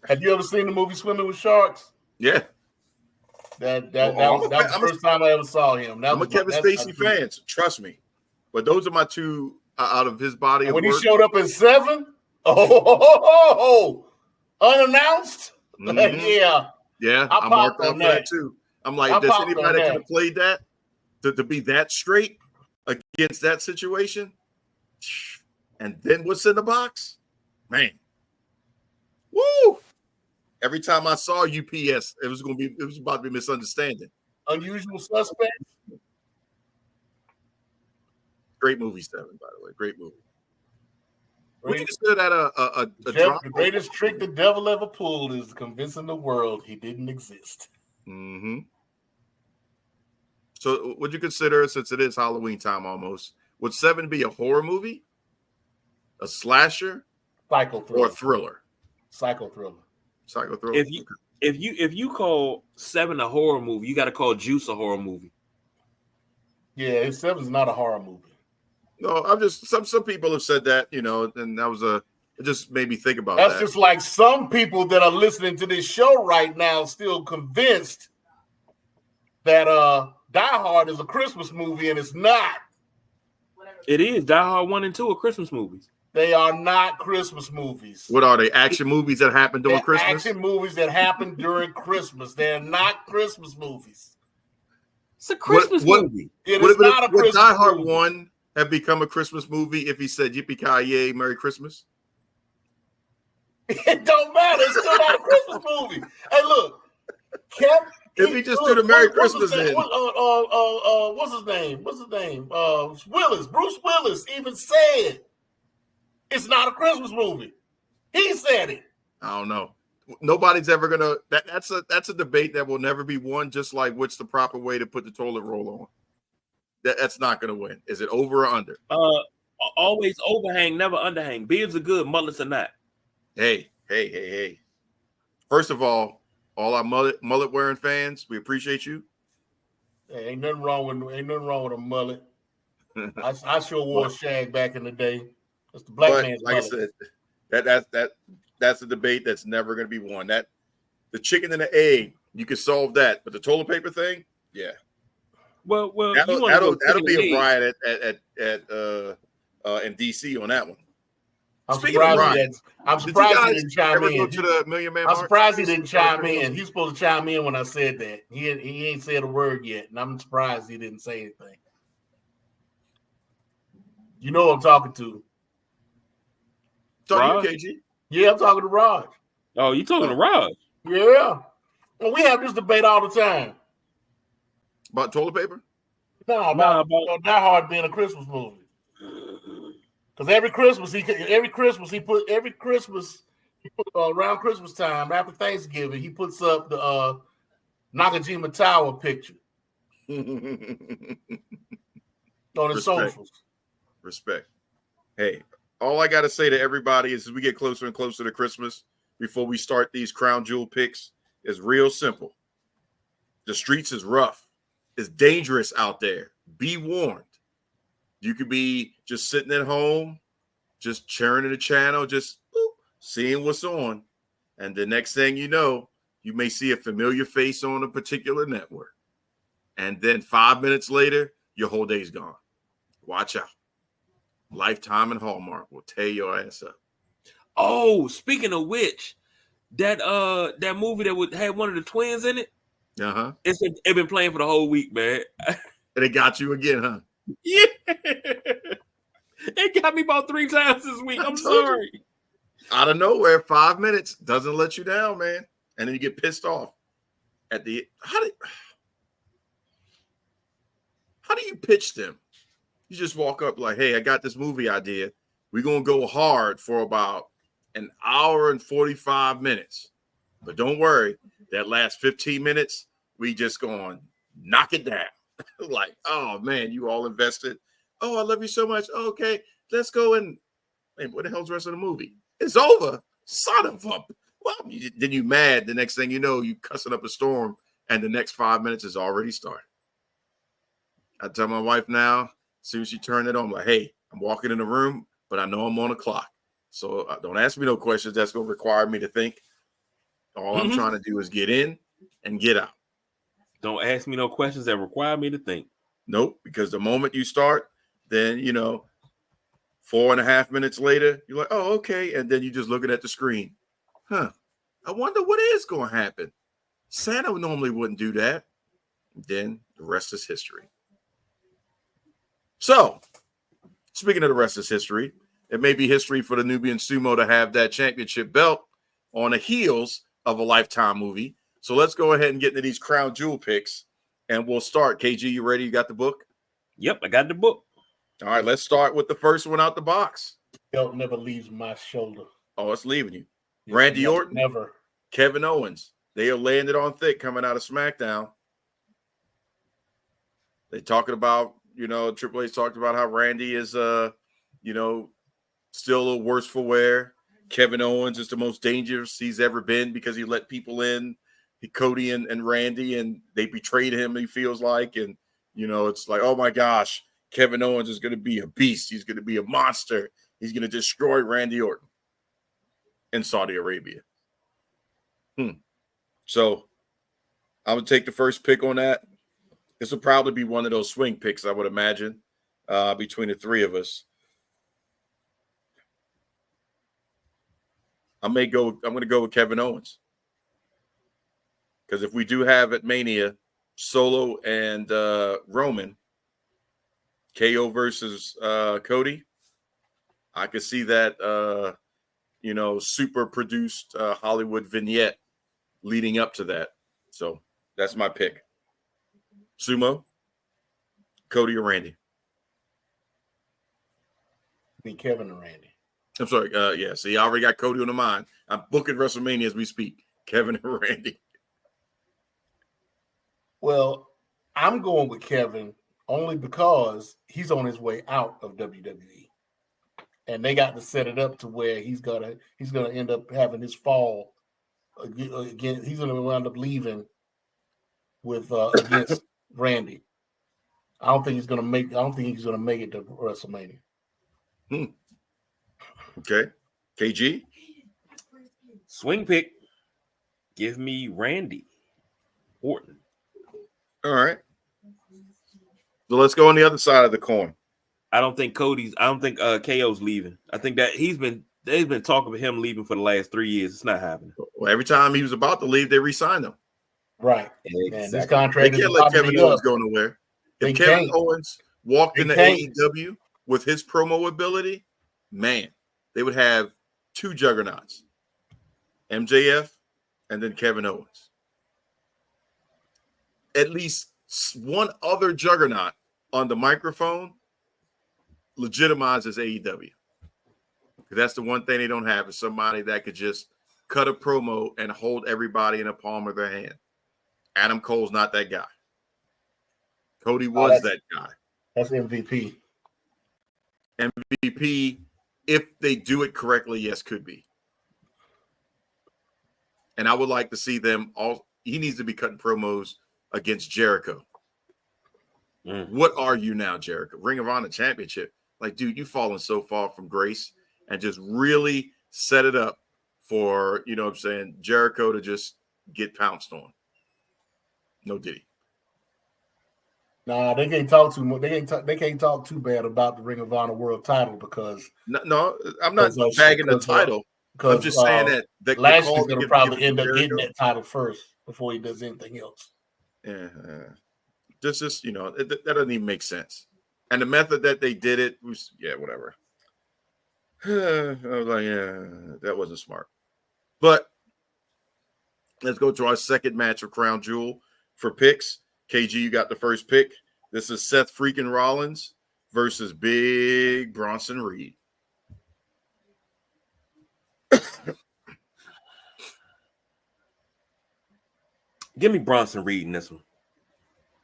Have you ever seen the movie Swimming with Sharks? Yeah. That was the first time I ever saw him. I'm a Kevin Spacey fan. Trust me. But those are my two out of his body. When he showed up in 7, unannounced. Mm-hmm. Yeah, I marked off that too. I'm like, does anybody could have played that to be that straight against that situation? And then what's in the box? Man. Woo! Every time I saw UPS, it was about to be misunderstanding. Unusual Suspect. Great movie, 7, by the way. Great movie. Would you consider that the greatest trick the devil ever pulled is convincing the world he didn't exist? Mm-hmm. So would you consider, since it is Halloween time almost, would 7 be a horror movie, a slasher, psycho thriller, or a thriller? Psycho thriller. If you call 7 a horror movie, you got to call Juice a horror movie. Yeah, 7's not a horror movie. No, I'm just some people have said that, and that it just made me think about that. That's just like some people that are listening to this show right now still convinced that Die Hard is a Christmas movie, and it's not. It is. Die Hard 1 and 2 are Christmas movies. They are not Christmas movies. What are they? Action movies that happen during Christmas? Action movies that happen during Christmas. They're not Christmas movies. It's a Christmas movie. It is not a Christmas movie. Would Die Hard 1 have become a Christmas movie if he said Yippee-ki-yay, Merry Christmas? It don't matter. It's still not a Christmas movie. Hey, look. If he just threw the Merry Christmas in. What's his name? Willis. Bruce Willis even said it's not a Christmas movie. He said it. I don't know. Nobody's ever gonna. That's a debate that will never be won. Just like what's the proper way to put the toilet roll on. That's not gonna win. Is it over or under? Always overhang, never underhang. Beards are good, mullets are not. Hey. First of all our mullet wearing fans, we appreciate you. Hey, ain't nothing wrong with a mullet. I sure wore a shag back in the day. That's the black man's like mullet. I said, that's a debate that's never going to be won. That the chicken and the egg, you can solve that, but the toilet paper thing, yeah. Well, that'll be a riot at in DC on that one. I'm surprised he didn't chime in. Go to the Million Man I'm surprised he didn't chime in. He's supposed to chime in when I said that. He ain't said a word yet, and I'm surprised he didn't say anything. You know who I'm talking to. Talking to KG? Yeah, I'm talking to Raj. Oh, you talking to Raj? Yeah. Well, we have this debate all the time. About toilet paper? No, about Die Hard being a Christmas movie. Because every Christmas he put around Christmas time after Thanksgiving he puts up the Nakajima Tower picture. On the socials. Respect. Hey, all I got to say to everybody is as we get closer and closer to Christmas, before we start these crown jewel picks, is real simple. The streets is rough. It's dangerous out there. Be warned. You could be just sitting at home, just churning the channel, just seeing what's on. And the next thing you know, you may see a familiar face on a particular network. And then 5 minutes later, your whole day's gone. Watch out. Lifetime and Hallmark will tear your ass up. Oh, speaking of which, that movie that had one of the twins in it, it's been playing for the whole week, man. And it got you again, huh? Yeah. It got me about 3 times this week. I'm sorry. You. Out of nowhere, 5 minutes doesn't let you down, man. And then you get pissed off at the how do you pitch them? You just walk up like, hey, I got this movie idea. We're going to go hard for about an hour and 45 minutes. But don't worry, that last 15 minutes, we just going to knock it down. Like, oh, man, you all invested. Oh, I love you so much. Okay, let's go and what the hell's the rest of the movie? It's over. Son of a. Well, then you mad. The next thing you know, you cussing up a storm, and the next 5 minutes is already started. I tell my wife now, as soon as she turned it on, I'm like, hey, I'm walking in the room, but I know I'm on a clock. So don't ask me no questions. That's going to require me to think. All I'm trying to do is get in and get out. Don't ask me no questions that require me to think. Nope, because the moment you start, then, 4.5 minutes later, you're like, oh, okay. And then you're just looking at the screen. I wonder what is going to happen. Santa normally wouldn't do that. Then the rest is history. So, speaking of the rest is history, it may be history for the Nubian Sumo to have that championship belt on the heels of a Lifetime movie. So let's go ahead and get into these crown jewel picks, and we'll start. KG, you ready? You got the book? Yep, I got the book. All right, let's start with the first one out the box. Belt never leaves my shoulder. Oh, it's leaving you. Randy Orton, never. Kevin Owens. They are laying it on thick coming out of SmackDown. They're talking about, Triple H talked about how Randy is, still a little worse for wear. Kevin Owens is the most dangerous he's ever been because he let people in, Cody and Randy, and they betrayed him, he feels like. And, it's like, oh, my gosh, Kevin Owens is going to be a beast. He's going to be a monster. He's going to destroy Randy Orton in Saudi Arabia. So I'm going to take the first pick on that. This will probably be one of those swing picks, I would imagine, between the three of us. I'm going to go with Kevin Owens. Because if we do have at Mania, Solo and Roman, KO versus Cody, I could see that, super produced Hollywood vignette leading up to that. So that's my pick. Sumo, Cody or Randy? Be Kevin or Randy. I'm sorry. Yeah, see, I already got Cody on the mind. I'm booking WrestleMania as we speak. Kevin or Randy? Well, I'm going with Kevin only because he's on his way out of WWE. And they got to set it up to where he's gonna end up having his fall again. He's gonna wind up leaving with against Randy. I don't think he's gonna make it to WrestleMania. Okay. KG? Swing pick. Give me Randy Orton. All right. So let's go on the other side of the coin. I don't think KO's leaving. I think that they've been talking about him leaving for the last 3 years. It's not happening. Well, every time he was about to leave, they re-signed him. Right. Exactly. And this contract they can't let Kevin Owens go nowhere. If Kevin Owens walked into AEW with his promo ability, man, they would have 2 juggernauts. MJF and then Kevin Owens. At least one other juggernaut on the microphone legitimizes AEW. That's the one thing they don't have is somebody that could just cut a promo and hold everybody in the palm of their hand. Adam Cole's not that guy. Cody was that guy. That's MVP. MVP, if they do it correctly, yes, could be. And I would like to see them all. He needs to be cutting promos against Jericho. What are you now, Jericho? Ring of Honor Championship. Like, dude, you've fallen so far from grace, and just really set it up for, you know what I'm saying, Jericho to just get pounced on. No diddy. Nah, they can't talk too much. They can't talk too bad about the Ring of Honor World Title because No, I'm not bagging the title. I'm just saying that Lashley's gonna probably end up getting that title first before he does anything else. Yeah, just you know, that doesn't even make sense. And the method that they did it was, whatever. I was like, that wasn't smart. But let's go to our second match of Crown Jewel for picks. KG, you got the first pick. This is Seth freaking Rollins versus Big Bronson Reed. Give me Bronson Reed in this one.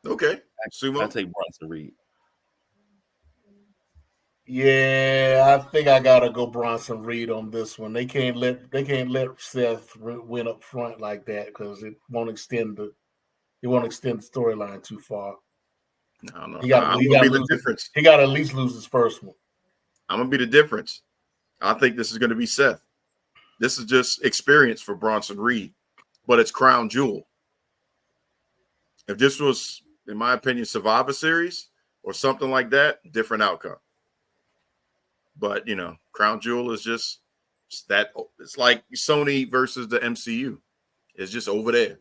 Okay. Sumo? I'll take Bronson Reed. Yeah, I think I gotta go Bronson Reed on this one. They can't let Seth win up front like that because it won't extend the storyline too far. No. He got to at least lose his first one. I'm gonna be the difference. I think this is gonna be Seth. This is just experience for Bronson Reed, but it's Crown Jewel. If this was, in my opinion, Survivor Series or something like that, different outcome. But, you know, Crown Jewel is just that. It's like Sony versus the MCU. It's just over there.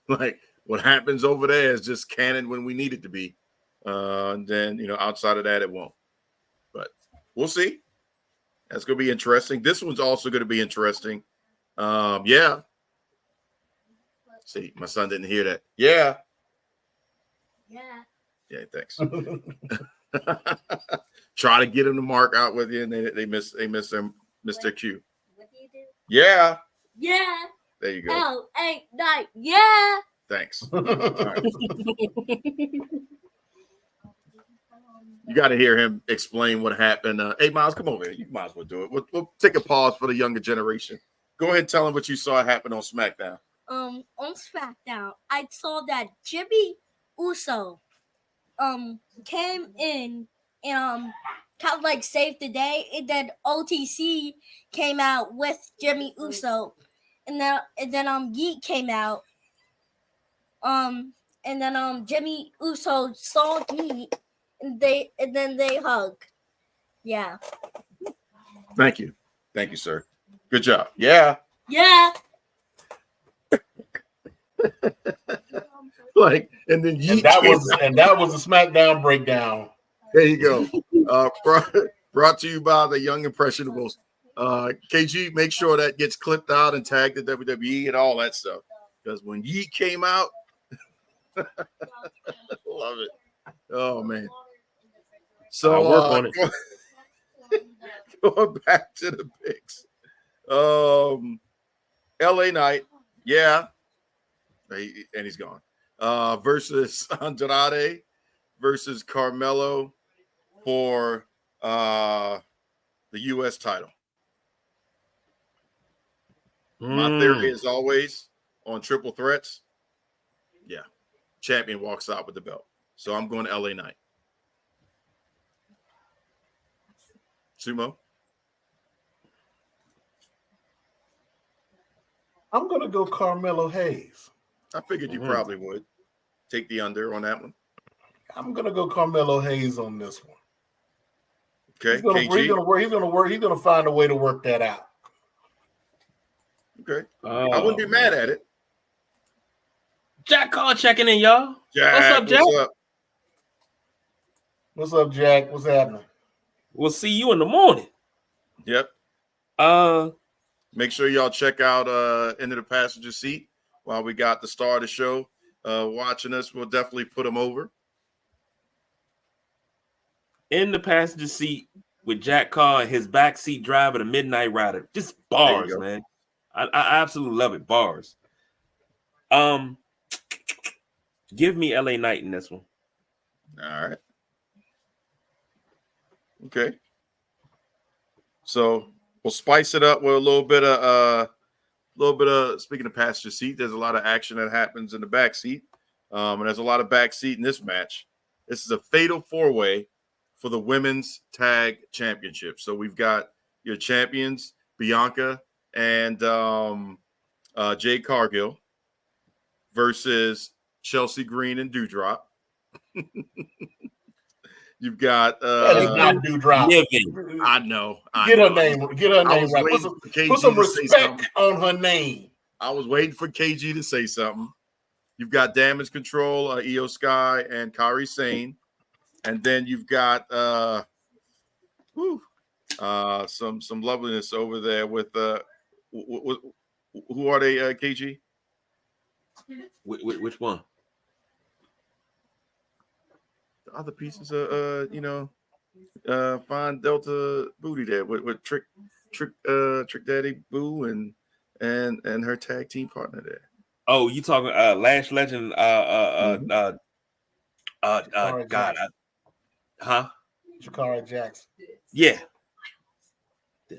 Like, what happens over there is just canon when we need it to be. And then, you know, outside of that, it won't. But we'll see. That's going to be interesting. This one's also going to be interesting. Yeah. See, my son didn't hear that. Yeah. Yeah, thanks. Try to get him to mark out with you, and they miss their cue. What do you do? Yeah. Yeah. There you go. Oh, 8, 9. Yeah. Thanks. All right. You got to hear him explain what happened. Hey, Miles, come over here. You might as well do it. We'll take a pause for the younger generation. Go ahead and tell them what you saw happen on SmackDown. On SmackDown, I saw that Jimmy Uso came in and kind of like saved the day, and then OTC came out with Jimmy Uso, and then Yeet came out, and then Jimmy Uso saw Yeet, and then they hug. Yeah. Thank you, sir. Good job. Yeah. Like, and then Yeet that was a SmackDown breakdown. There you go. Brought to you by the Young Impressionables. KG, make sure that gets clipped out and tagged at WWE and all that stuff. Because when Yeet came out, love it. Oh man. So I'll work on it. Going back to the picks. LA Knight, yeah. And he's gone. Versus Andrade versus Carmelo for the U.S. title. My theory, as always, on triple threats, champion walks out with the belt. So I'm going to LA Knight. Sumo? I'm going to go Carmelo Hayes. I figured you probably would take the under on that one. I'm going to go Carmelo Hayes on this one. Okay, he's going to find a way to work that out. Okay, I wouldn't be mad at it. Jack Call checking in, y'all. Jack, what's up, Jack? What's up, Jack? What's happening? We'll see you in the morning. Yep. Make sure y'all check out Into the Passenger Seat while we got the star of the show watching us. We'll definitely put them over. In the Passenger Seat with Jack Carr and his backseat driver, the Midnight Rider. Just bars, man. I absolutely love it. Bars. Give me LA Knight in this one. All right. Okay. So we'll spice it up with a little bit of speaking of passenger seat. There's a lot of action that happens in the back seat, and there's a lot of back seat in this match. This is a fatal 4-way for the women's tag championship. So we've got your champions Bianca and Jade Cargill versus Chelsea Green and Dewdrop. You've got that is not Dewdrop. I know. Get her name right. Put some respect on her name. I was waiting for KG to say something. You've got Damage Control, Io Sky, and Kairi Sane. And then you've got some loveliness over there with who are they, KG? Which one? The other pieces of fine Delta booty there with Trick Daddy Boo and her tag team partner there. Oh, you talking Lash Legend? God, Shakara Jackson. Yeah.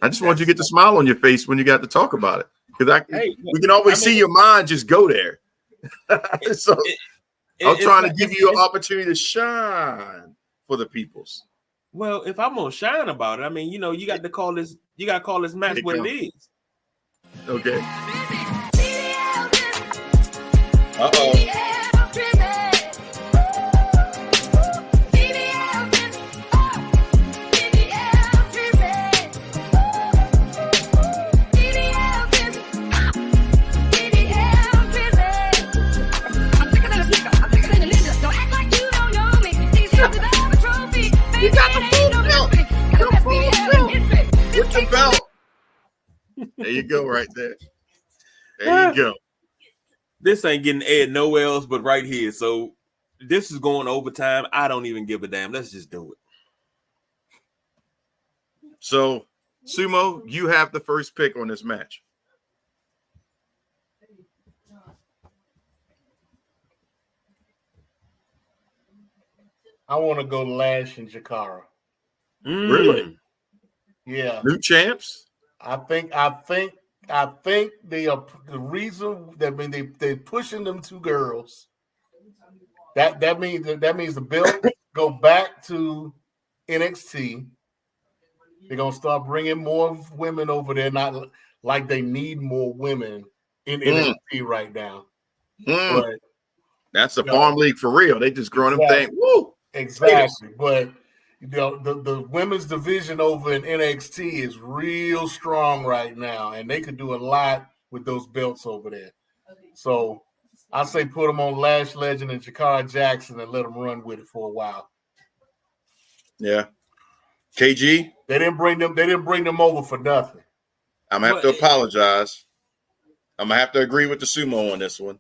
I just want you to get the smile on your face when you got to talk about it, because we can always see your mind just go there. So I'm trying to give you an opportunity to shine for the peoples. Well, if I'm gonna shine about it, I mean, you got to call this match what it is. Okay. Uh-oh. You got the full belt. With the belt. There you go, right there. There you go. This ain't getting aired nowhere else but right here. So this is going overtime. I don't even give a damn. Let's just do it. So, Sumo, you have the first pick on this match. I want to go Lash and Jakara. Really? Yeah. New champs? I think they are the reason that they're pushing them two girls. That means the belt go back to NXT. They're gonna start bringing more women over there. Not like they need more women in NXT right now. But that's a farm league for real. They just growing them thing. Woo! Exactly. But the women's division over in NXT is real strong right now, and they could do a lot with those belts over there. So I say put them on Lash Legend and Jakara Jackson and let them run with it for a while. Yeah. KG? They didn't bring them over for nothing. I'm gonna have to apologize. I'm gonna have to agree with the Sumo on this one.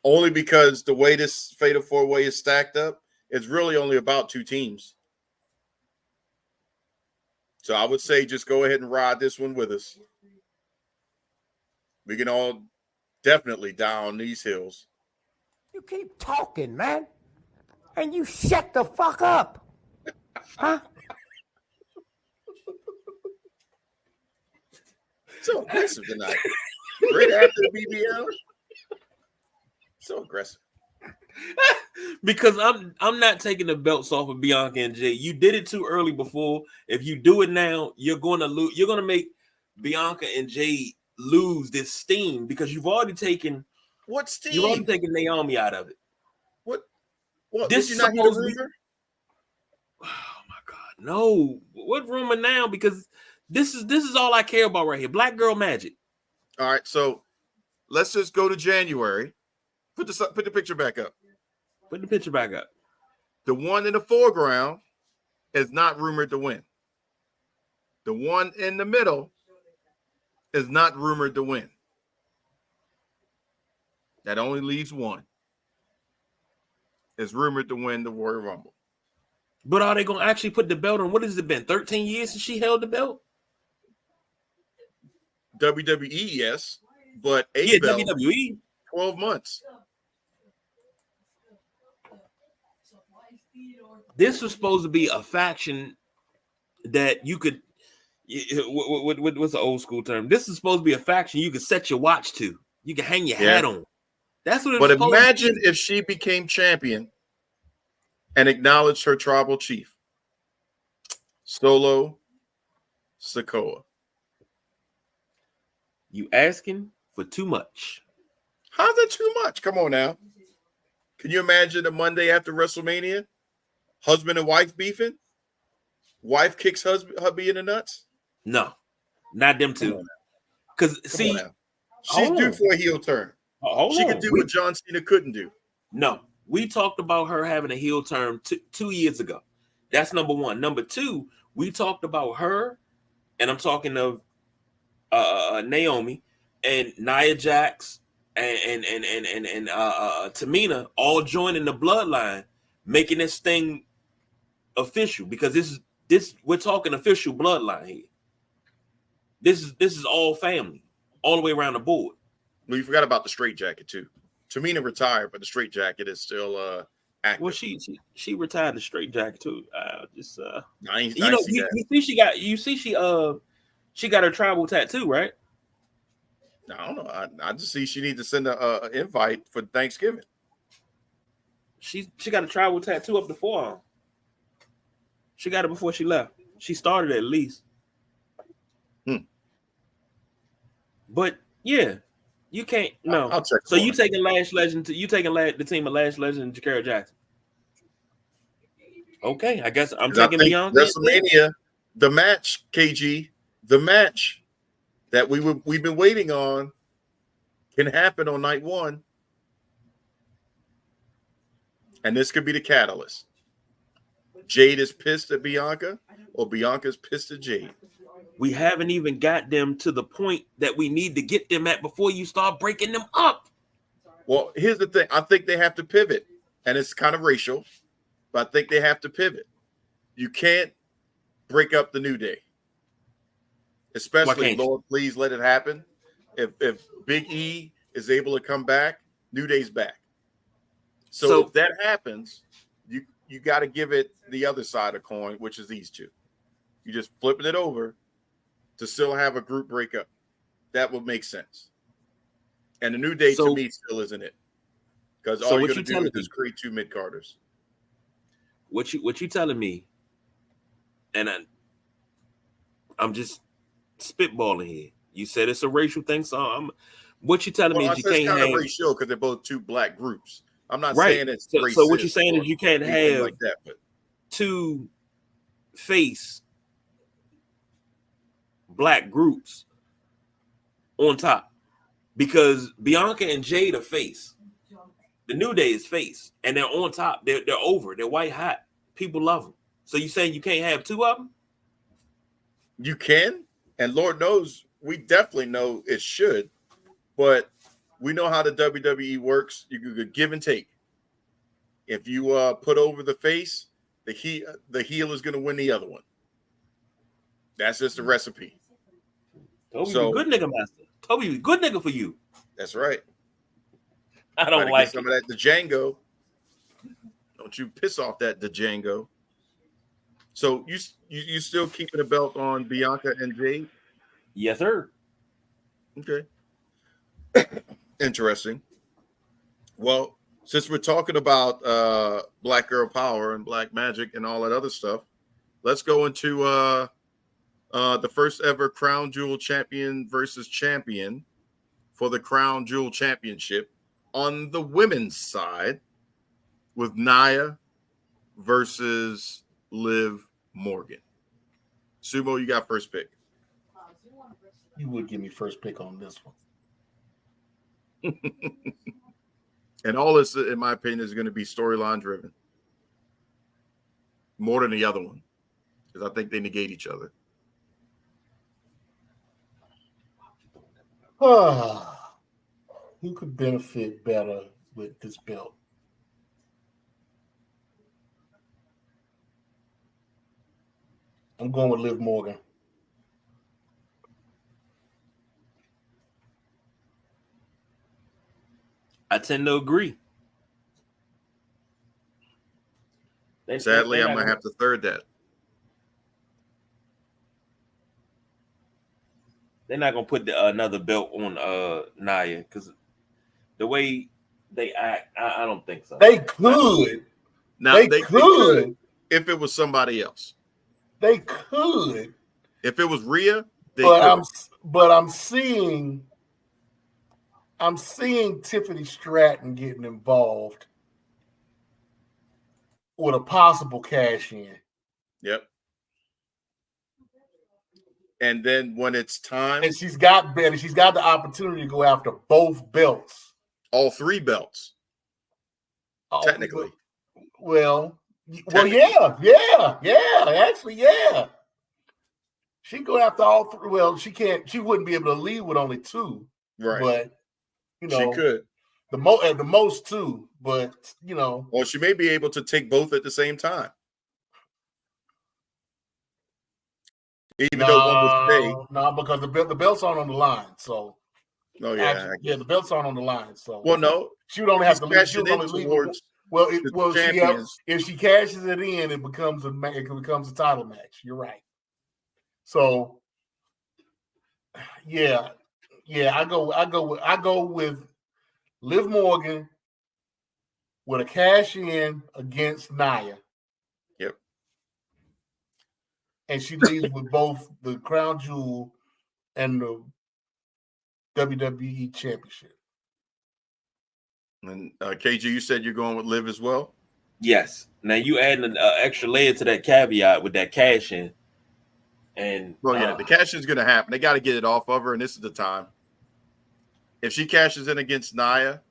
Only because the way this Fatal 4-Way is stacked up, it's really only about two teams. So I would say just go ahead and ride this one with us. We can all definitely die on these hills. You keep talking, man, and you shut the fuck up. Huh? So aggressive tonight. Right after the BBL. So aggressive. Because I'm not taking the belts off of Bianca and Jay. You did it too early before. If you do it now, you're gonna lose. You're gonna make Bianca and Jay lose this steam because you've already taken what steam? You've already taken Naomi out of it. What this did you not hear the rumor? Oh my God, no! What rumor now? Because this is all I care about right here. Black girl magic. All right, so let's just go to January. Put the picture back up. Put the picture back up. The one in the foreground is not rumored to win. The one in the middle is not rumored to win. That only leaves one. Is rumored to win the Royal Rumble. But are they going to actually put the belt on? What has it been? 13 years since she held the belt? WWE, yes. But belt, WWE. 12 months. This was supposed to be a faction that you could. What's the old school term? This is supposed to be a faction you could set your watch to. You can hang your hat on. That's what it's But supposed imagine to be. if she became champion and acknowledged her tribal chief, Solo Sikoa. You asking for too much. How's that too much? Come on now. Can you imagine a Monday after WrestleMania? Husband and wife beefing? Wife kicks hubby in the nuts? No, not them two. Because see, she's due for a heel turn. She could do what John Cena couldn't do. No, we talked about her having a heel turn 2 years ago. That's number one. Number two, we talked about her, and I'm talking of Naomi and Nia Jax and Tamina all joining the bloodline, making this thing official, because this we're talking official bloodline here. This is all family, all the way around the board. Well, you forgot about the straight jacket too. Tamina retired, but the straight jacket is still active. Well, she retired the straight jacket too. You see she got her tribal tattoo, right? I don't know. I just see she needs to send a invite for Thanksgiving. She got a tribal tattoo up the forearm. She got it before she left. She started at least. But yeah, you can't. No. I'll check. So you taking Lash Legend? You taking the team of Lash Legend and Jakara Jackson? Okay, I guess I'm taking Bianca. WrestleMania, the match, KG, the match that we've been waiting on can happen on night one, and this could be the catalyst. Jade is pissed at Bianca, or Bianca's pissed at Jade. We haven't even got them to the point that we need to get them at before you start breaking them up. Well, here's the thing. I think they have to pivot, and it's kind of racial, but I think they have to pivot. You can't break up the New Day. Especially, Lord, please let it happen. If Big E is able to come back, New Day's back. So if that happens, you got to give it the other side of coin, which is these two. You just flipping it over to still have a group breakup. That would make sense. And the New Day to me still isn't it. Because all you're going to do is just create two mid-carders. What you telling me, and I'm just spitballing here. You said it's a racial thing, so what you telling me is you can't have racial because they're both two black groups. I'm not saying it's racist. So what you're saying is you can't have like that, but two face black groups on top, because Bianca and Jade are face. The New Day is face, and they're on top. They're over. They're white hot. People love them. So you saying you can't have two of them? You can, and Lord knows we definitely know it should, but we know how the WWE works. You could give and take. If you put over the face, the heel is going to win the other one. That's just the recipe. Toby, good nigga master. Toby, good nigga for you. That's right. I don't like some of that Django. Don't you piss off that Django. So you still keeping a belt on Bianca and Jade? Yes, sir. Okay. Interesting. Well, since we're talking about Black Girl Power and Black Magic and all that other stuff, let's go into the first ever Crown Jewel champion versus champion for the Crown Jewel Championship on the women's side with Nia versus Liv Morgan. Sumo, you got first pick. You would give me first pick on this one. And all this, in my opinion, is going to be storyline driven more than the other one, because I think they negate each other. Who could benefit better with this belt? I'm going with Liv Morgan. I tend to agree. Sadly, I'm gonna have to third that. They're not gonna put another belt on Nia because the way they act, I don't think so. They could. Now They they could if it was somebody else. They could. If it was Rhea, they could. But I'm seeing Tiffany Stratton getting involved with a possible cash in. Yep. And then when it's time, and she's got the opportunity to go after both belts, all three belts. Technically. Well, yeah. Actually, yeah. She go after all three. Well, she can't. She wouldn't be able to leave with only two. Right. But she could. At the most two. But well, she may be able to take both at the same time. Even though one would stay. No, because the belts aren't on the line. So. Oh yeah. Actually, the belts aren't on the line. So. Well, no. She would only have to leave. She would only leave towards. If she cashes it in, it becomes a title match. You're right. So, yeah, I go with Liv Morgan with a cash in against Nia. Yep. And she leaves with both the crown jewel and the WWE Championship. And KG, you said you're going with Liv as well? Yes. Now you add an extra layer to that caveat with that cash in. And the cash in is going to happen. They got to get it off of her, and this is the time. If she cashes in against Nia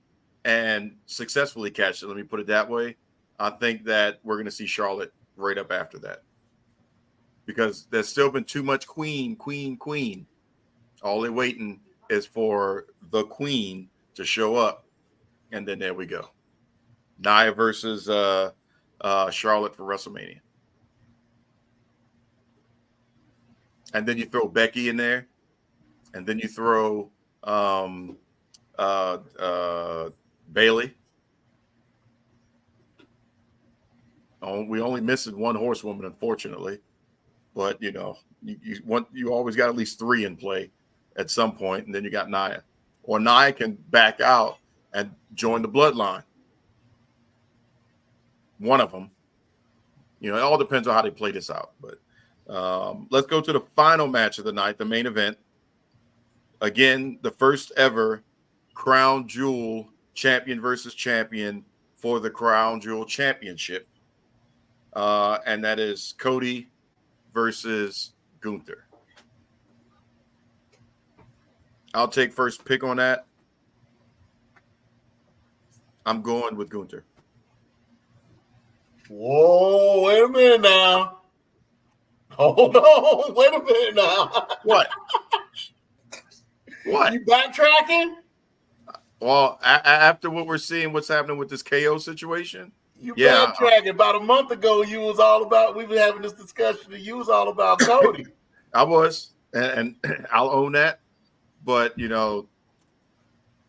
and successfully cashes, let me put it that way, I think that we're going to see Charlotte right up after that. Because there's still been too much queen. All they're waiting is for the queen to show up. And then there we go. Nia versus Charlotte for WrestleMania. And then you throw Becky in there. And then you throw Bailey. Oh, we only missed one horsewoman, unfortunately. But, you always got at least three in play at some point. And then you got Nia. Or Nia can back out and join the bloodline. One of them. It all depends on how they play this out. But let's go to the final match of the night, the main event. Again, the first ever Crown Jewel champion versus champion for the Crown Jewel Championship. And that is Cody versus Gunther. I'll take first pick on that. I'm going with Gunther. Whoa, wait a minute now. Hold on, wait a minute now. What? What? You backtracking? Well, after what we're seeing, what's happening with this KO situation? Backtracking. About a month ago, we were having this discussion, and you was all about Cody. I was, and I'll own that. But,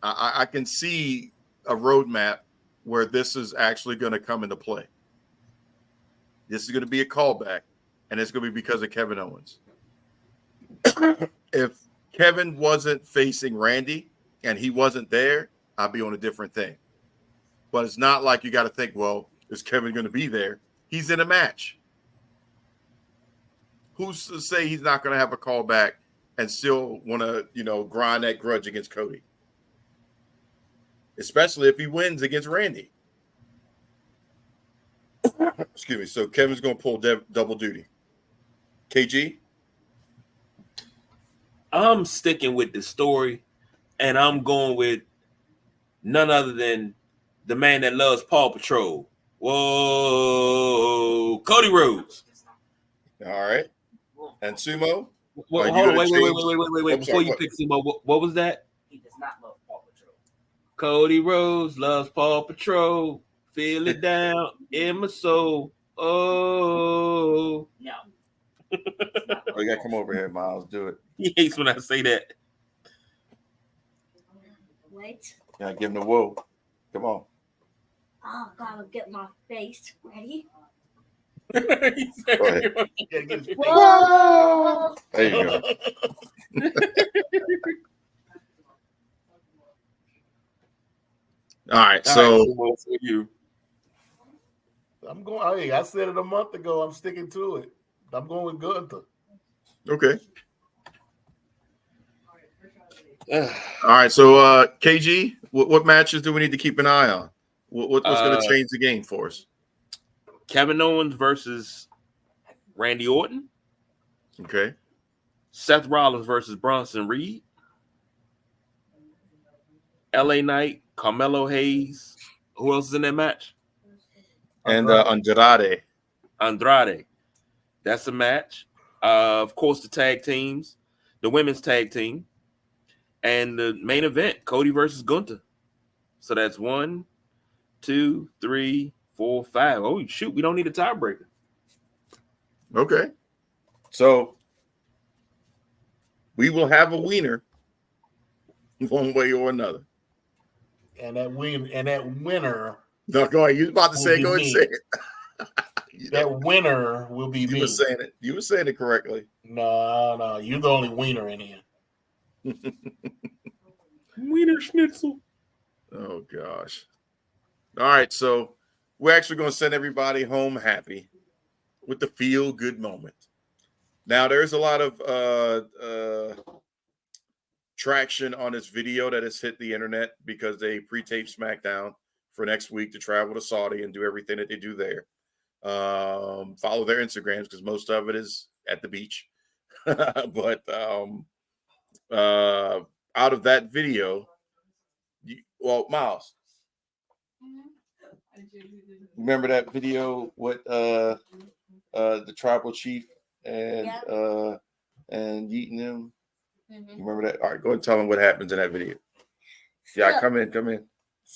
I can see a roadmap where this is actually going to come into play. This is going to be a callback, and it's going to be because of Kevin Owens. If Kevin wasn't facing Randy and he wasn't there, I'd be on a different thing. But it's not like you got to think, well, is Kevin going to be there? He's in a match. Who's to say he's not going to have a callback and still want to, grind that grudge against Cody? Especially if he wins against Randy. Excuse me. So Kevin's going to pull double duty. KG? I'm sticking with the story, and I'm going with none other than the man that loves Paw Patrol. Whoa, Cody Rhodes. All right. And Sumo? Hold on, wait. Before you pick Sumo, what was that? He does not love Paw Patrol. Cody Rhodes loves Paw Patrol. Feel it down in my soul. Oh. No. Oh, you got to come over here, Miles. Do it. He hates when I say that. Wait. Yeah, give him the whoa. Come on. Oh, gotta get my face ready. Go ahead. Gotta get his face. Whoa. There you go. All right, so what's with you? I'm going. Hey, I said it a month ago. I'm sticking to it. I'm going with Gunther. okay. All right, so KG, what matches do we need to keep an eye on? What's going to change the game for us? Kevin Owens versus Randy Orton. Okay. Seth Rollins versus Bronson Reed. LA Knight, Carmelo Hayes. Who else is in that match? And Andrade. Andrade. That's a match. Of course, the tag teams, the women's tag team, and the main event, Cody versus Gunther. So that's 1, 2, 3, 4, 5. Oh, shoot. We don't need a tiebreaker. Okay. So we will have a winner one way or another. And that winner. No, go ahead. You was about to say it. Go ahead and say it. That winner will be me. You were saying it. You were saying it correctly. No. You're the only wiener in here. Wiener Schnitzel. Oh, gosh. All right. So we're actually going to send everybody home happy with the feel-good moment. Now, there's a lot of traction on this video that has hit the internet because they pre-taped SmackDown for next week to travel to Saudi and do everything that they do there. Follow their Instagrams because most of it is at the beach. But out of that video, Miles, remember that video with the tribal chief and Yeating them? You remember that? All right, go ahead and tell them what happens in that video. Yeah, come in.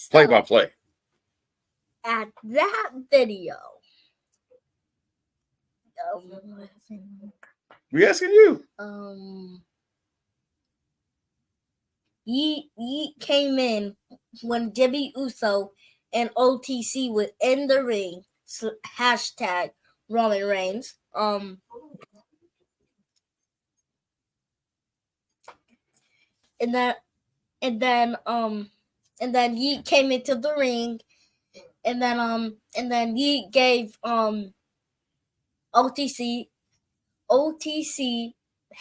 Play by play. At that video. We asking you. Ye came in when Jimmy Uso and OTC were in the ring. Hashtag Roman Reigns. And then Ye came into the ring, and then Ye gave OTC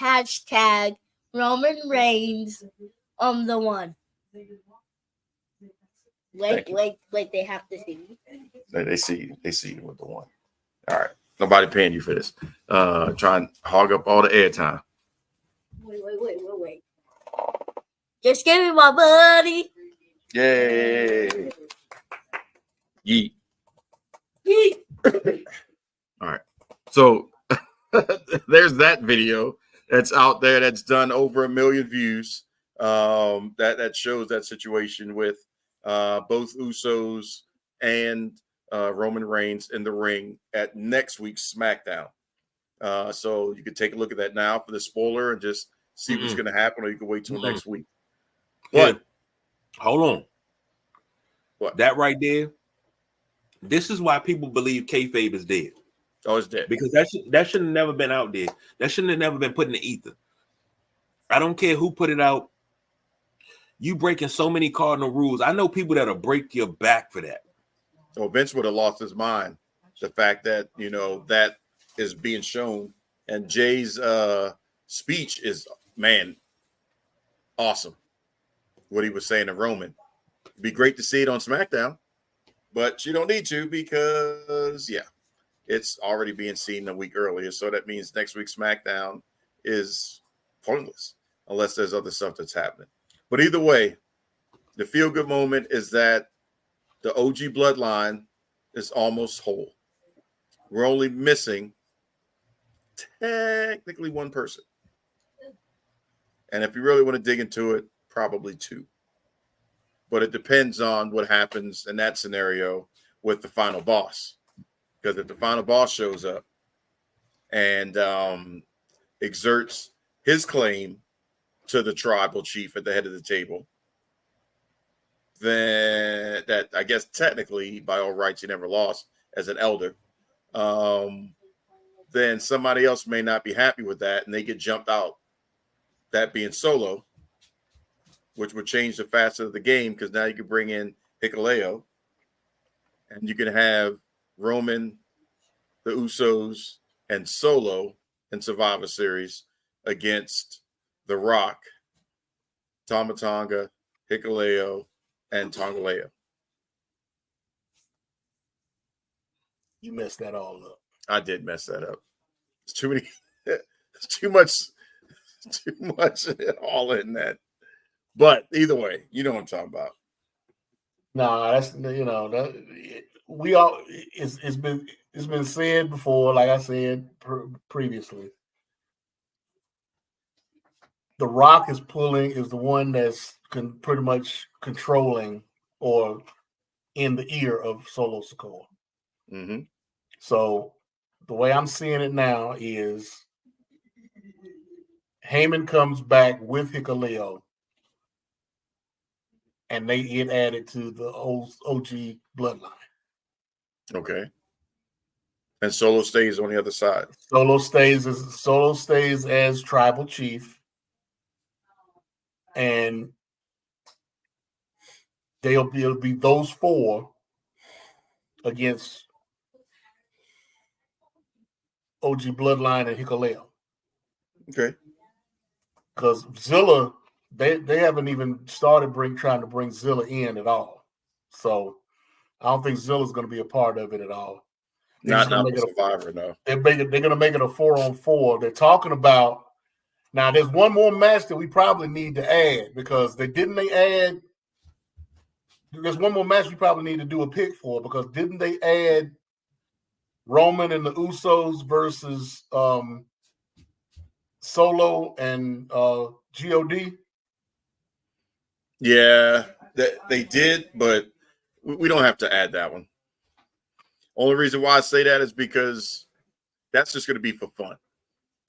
hashtag Roman Reigns the one. Wait, they have to see. They see you with the one. All right. Nobody paying you for this. Try and hog up all the airtime. Wait. Just give me my money. Yay. Yeet. All right. So there's that video that's out there that's done over 1 million views. That shows that situation with both Usos and Roman Reigns in the ring at next week's SmackDown. So you can take a look at that now for the spoiler and just see what's going to happen, or you can wait till next week. What? Hold on. What? That right there. This is why people believe kayfabe is dead. Oh, it's dead. Because that should have never been out there. That shouldn't have never been put in the ether. I don't care who put it out. You breaking so many cardinal rules. I know people that'll break your back for that. So Vince would have lost his mind. The fact that, that is being shown. And Jay's speech is, man, awesome. What he was saying to Roman. It'd be great to see it on SmackDown. But you don't need to because, it's already being seen a week earlier. So that means next week's SmackDown is pointless unless there's other stuff that's happening. But either way, the feel-good moment is that the OG bloodline is almost whole. We're only missing technically one person. And if you really want to dig into it, probably two. But it depends on what happens in that scenario with the final boss. Because if the final boss shows up and exerts his claim to the tribal chief at the head of the table, then that, I guess, technically, by all rights, he never lost as an elder. then somebody else may not be happy with that, and they get jumped out. That being Solo, which would change the facet of the game because now you can bring in Hikuleo, and you can have Roman, the Usos, and Solo in Survivor Series against The Rock, Tama Tonga, Hikuleo, and Tongaleo. You messed that all up. I did mess that up. It's too many. It's too much all in that. But either way, you know what I'm talking about. No, that's that we all it's been said before. Like I said previously, The Rock is the one that's pretty much controlling or in the ear of Solo Sikoa. Mm-hmm. So the way I'm seeing it now is Heyman comes back with Hikuleo, and they get added to the OG bloodline. Okay. And Solo stays on the other side. Solo stays as tribal chief, and it'll be those four against OG bloodline and Hikuleo. Okay. Because Zilla, they haven't even started trying to bring Zilla in at all. So I don't think Zilla's going to be a part of it at all. Not a Survivor, no. They're going to make it a 4-on-4. They're talking about now. There's one more match that we probably need to add because there's one more match we probably need to do a pick for because didn't they add Roman and the Usos versus Solo and God? Yeah, they did, but we don't have to add that one. Only reason why I say that is because that's just going to be for fun.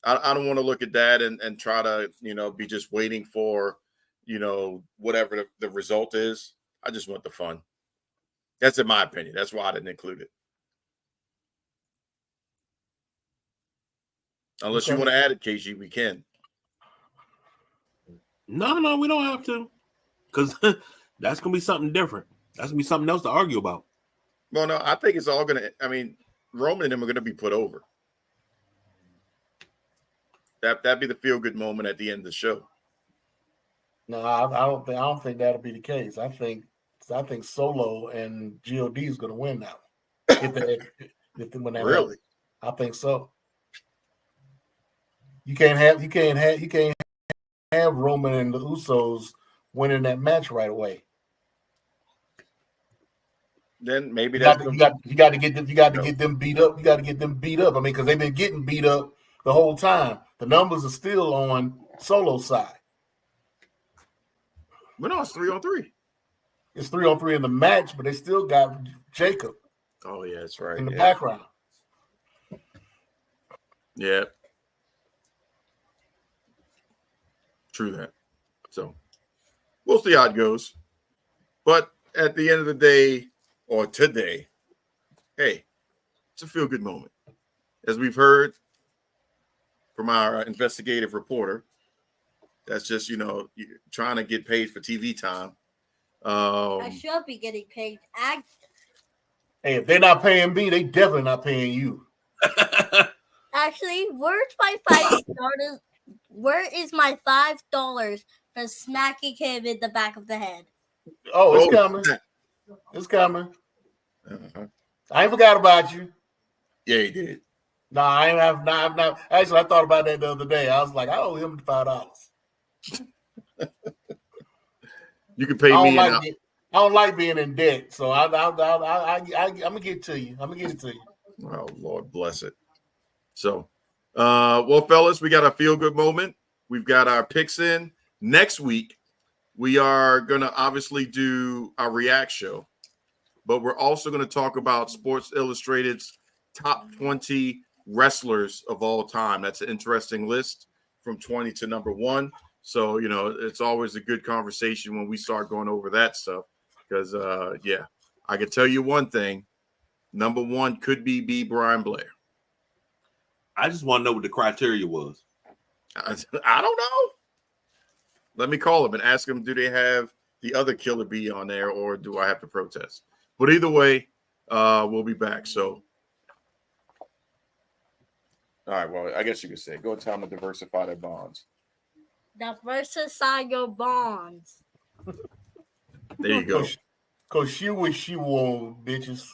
I don't want to look at that and try to, be just waiting for, whatever the result is. I just want the fun. That's in my opinion. That's why I didn't include it. Unless you want to add it, KG, we can. No, we don't have to. Because that's going to be something different. That's going to be something else to argue about. Well, no, I think it's all going to, Roman and them are going to be put over. That'd be the feel-good moment at the end of the show. No, I don't think that'll be the case. I think Solo and God is going to win now. Really? I think so. You can't have Roman and the Usos winning that match right away. Then maybe you got to get them beat up. You got to get them beat up. Because they've been getting beat up the whole time. The numbers are still on Solo's side. But no, it's 3-on-3. It's 3-on-3 in the match, but they still got Jacob. Oh yeah, that's right. In the background. Yeah. True that. So we'll see how it goes. But at the end of the day, or today, hey, it's a feel-good moment. As we've heard from our investigative reporter, that's just, trying to get paid for TV time. I should be getting paid. Hey, if they're not paying me, they definitely not paying you. Actually, where's my $5? Where is my $5 for smacking him in the back of the head? Oh, it's coming. It's coming. Uh-huh. I ain't forgot about you. Yeah, he did. No, I ain't have not. Actually, I thought about that the other day. I was like, I owe him $5. You can pay me. I don't like being in debt, so I'm gonna get to you. I'm gonna get it to you. Oh, Lord bless it. So, well, fellas, we got a feel-good moment. We've got our picks in. Next week, we are going to obviously do our react show, but we're also going to talk about Sports Illustrated's top 20 wrestlers of all time. That's an interesting list from 20 to number 1. So, it's always a good conversation when we start going over that stuff because, I can tell you one thing. Number 1 could be B. Brian Blair. I just want to know what the criteria was. I don't know. Let me call him and ask him, do they have the other Killer Bee on there, or do I have to protest? But either way, we'll be back. So, all right, well, I guess you could say, go tell them to diversify their bonds. Diversify your bonds. There you go. Cause she was she won, bitches.